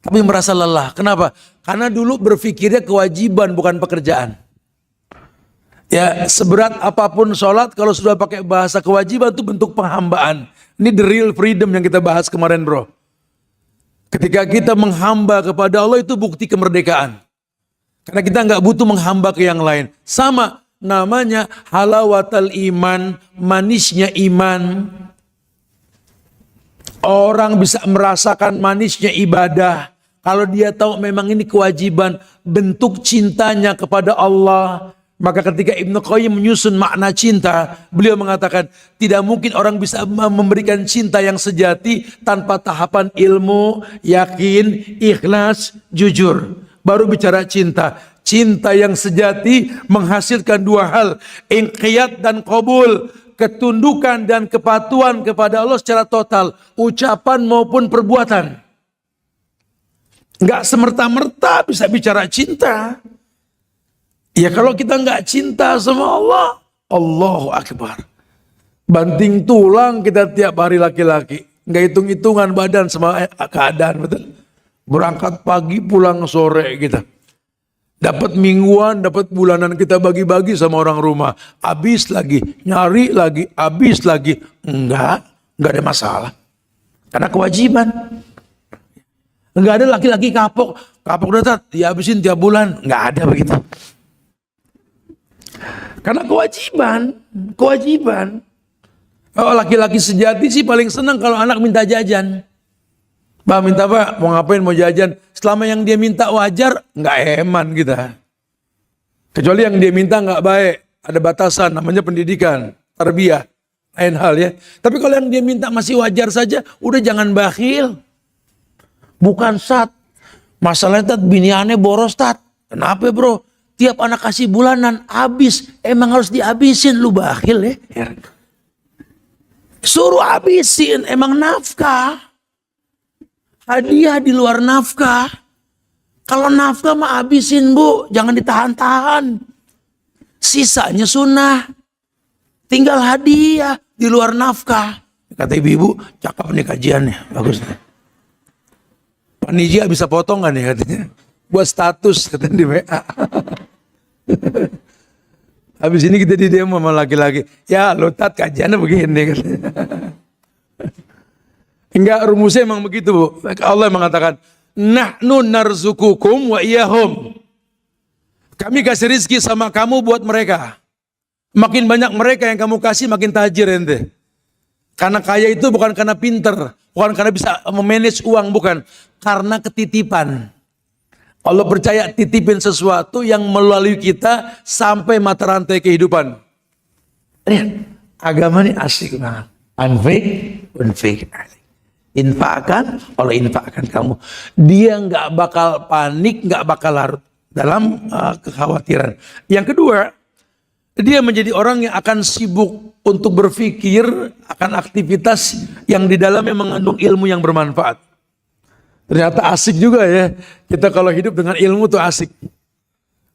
Tapi merasa lelah. Kenapa? Karena dulu berpikirnya kewajiban bukan pekerjaan. Ya seberat apapun sholat, kalau sudah pakai bahasa kewajiban itu bentuk penghambaan. Ini the real freedom yang kita bahas kemarin bro. Ketika kita menghamba kepada Allah itu bukti kemerdekaan. Karena kita nggak butuh menghamba ke yang lain. Sama namanya halawatal iman, manisnya iman. Orang bisa merasakan manisnya ibadah kalau dia tahu memang ini kewajiban, bentuk cintanya kepada Allah. Maka ketika Ibnu Qayyim menyusun makna cinta, beliau mengatakan tidak mungkin orang bisa memberikan cinta yang sejati tanpa tahapan ilmu, yakin, ikhlas, jujur. Baru bicara cinta. Cinta yang sejati menghasilkan 2 hal, inqiyad dan qabul. Ketundukan dan kepatuhan kepada Allah secara total, ucapan maupun perbuatan. Enggak semerta-merta bisa bicara cinta. Ya kalau kita enggak cinta sama Allah, Allahu Akbar. Banting tulang kita tiap hari laki-laki. Enggak hitung-hitungan badan sama keadaan, betul. Berangkat pagi pulang sore kita. Dapat mingguan, dapat bulanan kita bagi-bagi sama orang rumah. Habis lagi, nyari lagi, habis lagi. Enggak ada masalah. Karena kewajiban. Enggak ada laki-laki kapok datat, dihabisin tiap bulan. Enggak ada begitu. Karena kewajiban. Oh, laki-laki sejati sih paling senang kalau anak minta jajan. Pak minta pak, mau ngapain, mau jajan. Selama yang dia minta wajar, nggak eman kita. Kecuali yang dia minta nggak baik, ada batasan, namanya pendidikan, tarbiyah, lain hal ya. Tapi kalau yang dia minta masih wajar saja, udah jangan bakhil. Bukan Sat, masalahnya Tat, biniannya boros Tat. Kenapa bro? Tiap anak kasih bulanan, habis. Emang harus dihabisin, lu bakhil ya. Suruh habisin, emang nafkah. Hadiah di luar nafkah. Kalau nafkah mah habisin bu, jangan ditahan-tahan. Sisanya sunnah. Tinggal hadiah di luar nafkah. Kata ibu-ibu, cakep nih kajiannya, bagus nih. Panitia bisa potong kan ya katanya. Buat status katanya di WA. Habis ini kita di demo sama laki-laki. Ya lo tat kajiannya begini katanya. Enggak, rumusnya emang begitu bu. Allah mengatakan, nahnu narzukukum wa iyahum. Kami kasih rizki sama kamu buat mereka. Makin banyak mereka yang kamu kasih, makin tajir ente. Karena kaya itu bukan karena pinter, bukan karena bisa memanage uang, bukan. Karena ketitipan. Allah percaya titipin sesuatu yang melalui kita sampai mata rantai kehidupan. Lihat, agama ini asik banget. Unfik. Infakkan, Allah infakkan kamu. Dia nggak bakal panik, nggak bakal larut dalam kekhawatiran. Yang kedua, dia menjadi orang yang akan sibuk untuk berpikir akan aktivitas yang di dalamnya mengandung ilmu yang bermanfaat. Ternyata asik juga ya. Kita kalau hidup dengan ilmu tuh asik.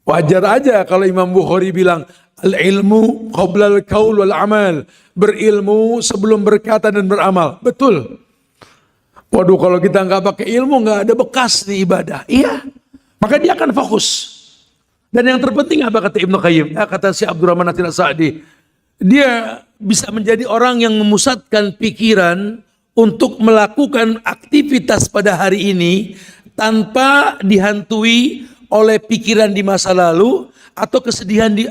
Wajar aja kalau Imam Bukhari bilang, al-ilmu qabla al-qaul wal amal. Berilmu sebelum berkata dan beramal. Betul. Waduh, kalau kita nggak pakai ilmu, nggak ada bekas di ibadah. Iya, maka dia akan fokus. Dan yang terpenting apa kata Ibnu Qayyim? Kata si Abdurrahman Nathir Sa'di, dia bisa menjadi orang yang memusatkan pikiran untuk melakukan aktivitas pada hari ini tanpa dihantui oleh pikiran di masa lalu atau kesedihan di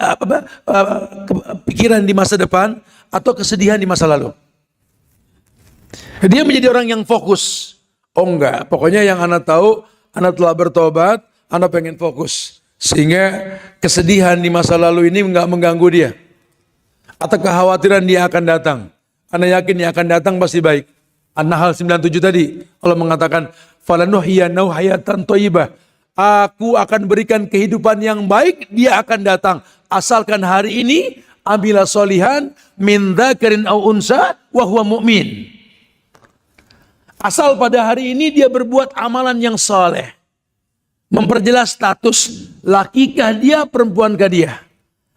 pikiran di masa depan atau kesedihan di masa lalu. Dia menjadi orang yang fokus. Oh enggak, pokoknya yang anak tahu, anak telah bertobat, anak pengen fokus. Sehingga kesedihan di masa lalu ini enggak mengganggu dia. Atau kekhawatiran dia akan datang. Anak yakin dia akan datang pasti baik. An-Nahl 97 tadi, Allah mengatakan, falanuhyiyannahu hayatan thayyibah. Aku akan berikan kehidupan yang baik, dia akan datang. Asalkan hari ini, amila solihan, min dzakarin aw unsa, wa huwa mu'min. Asal pada hari ini dia berbuat amalan yang soleh. Memperjelas status, lakikah dia, perempuankah dia.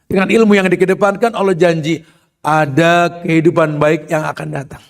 Dengan ilmu yang dikedepankan, Allah janji, ada kehidupan baik yang akan datang.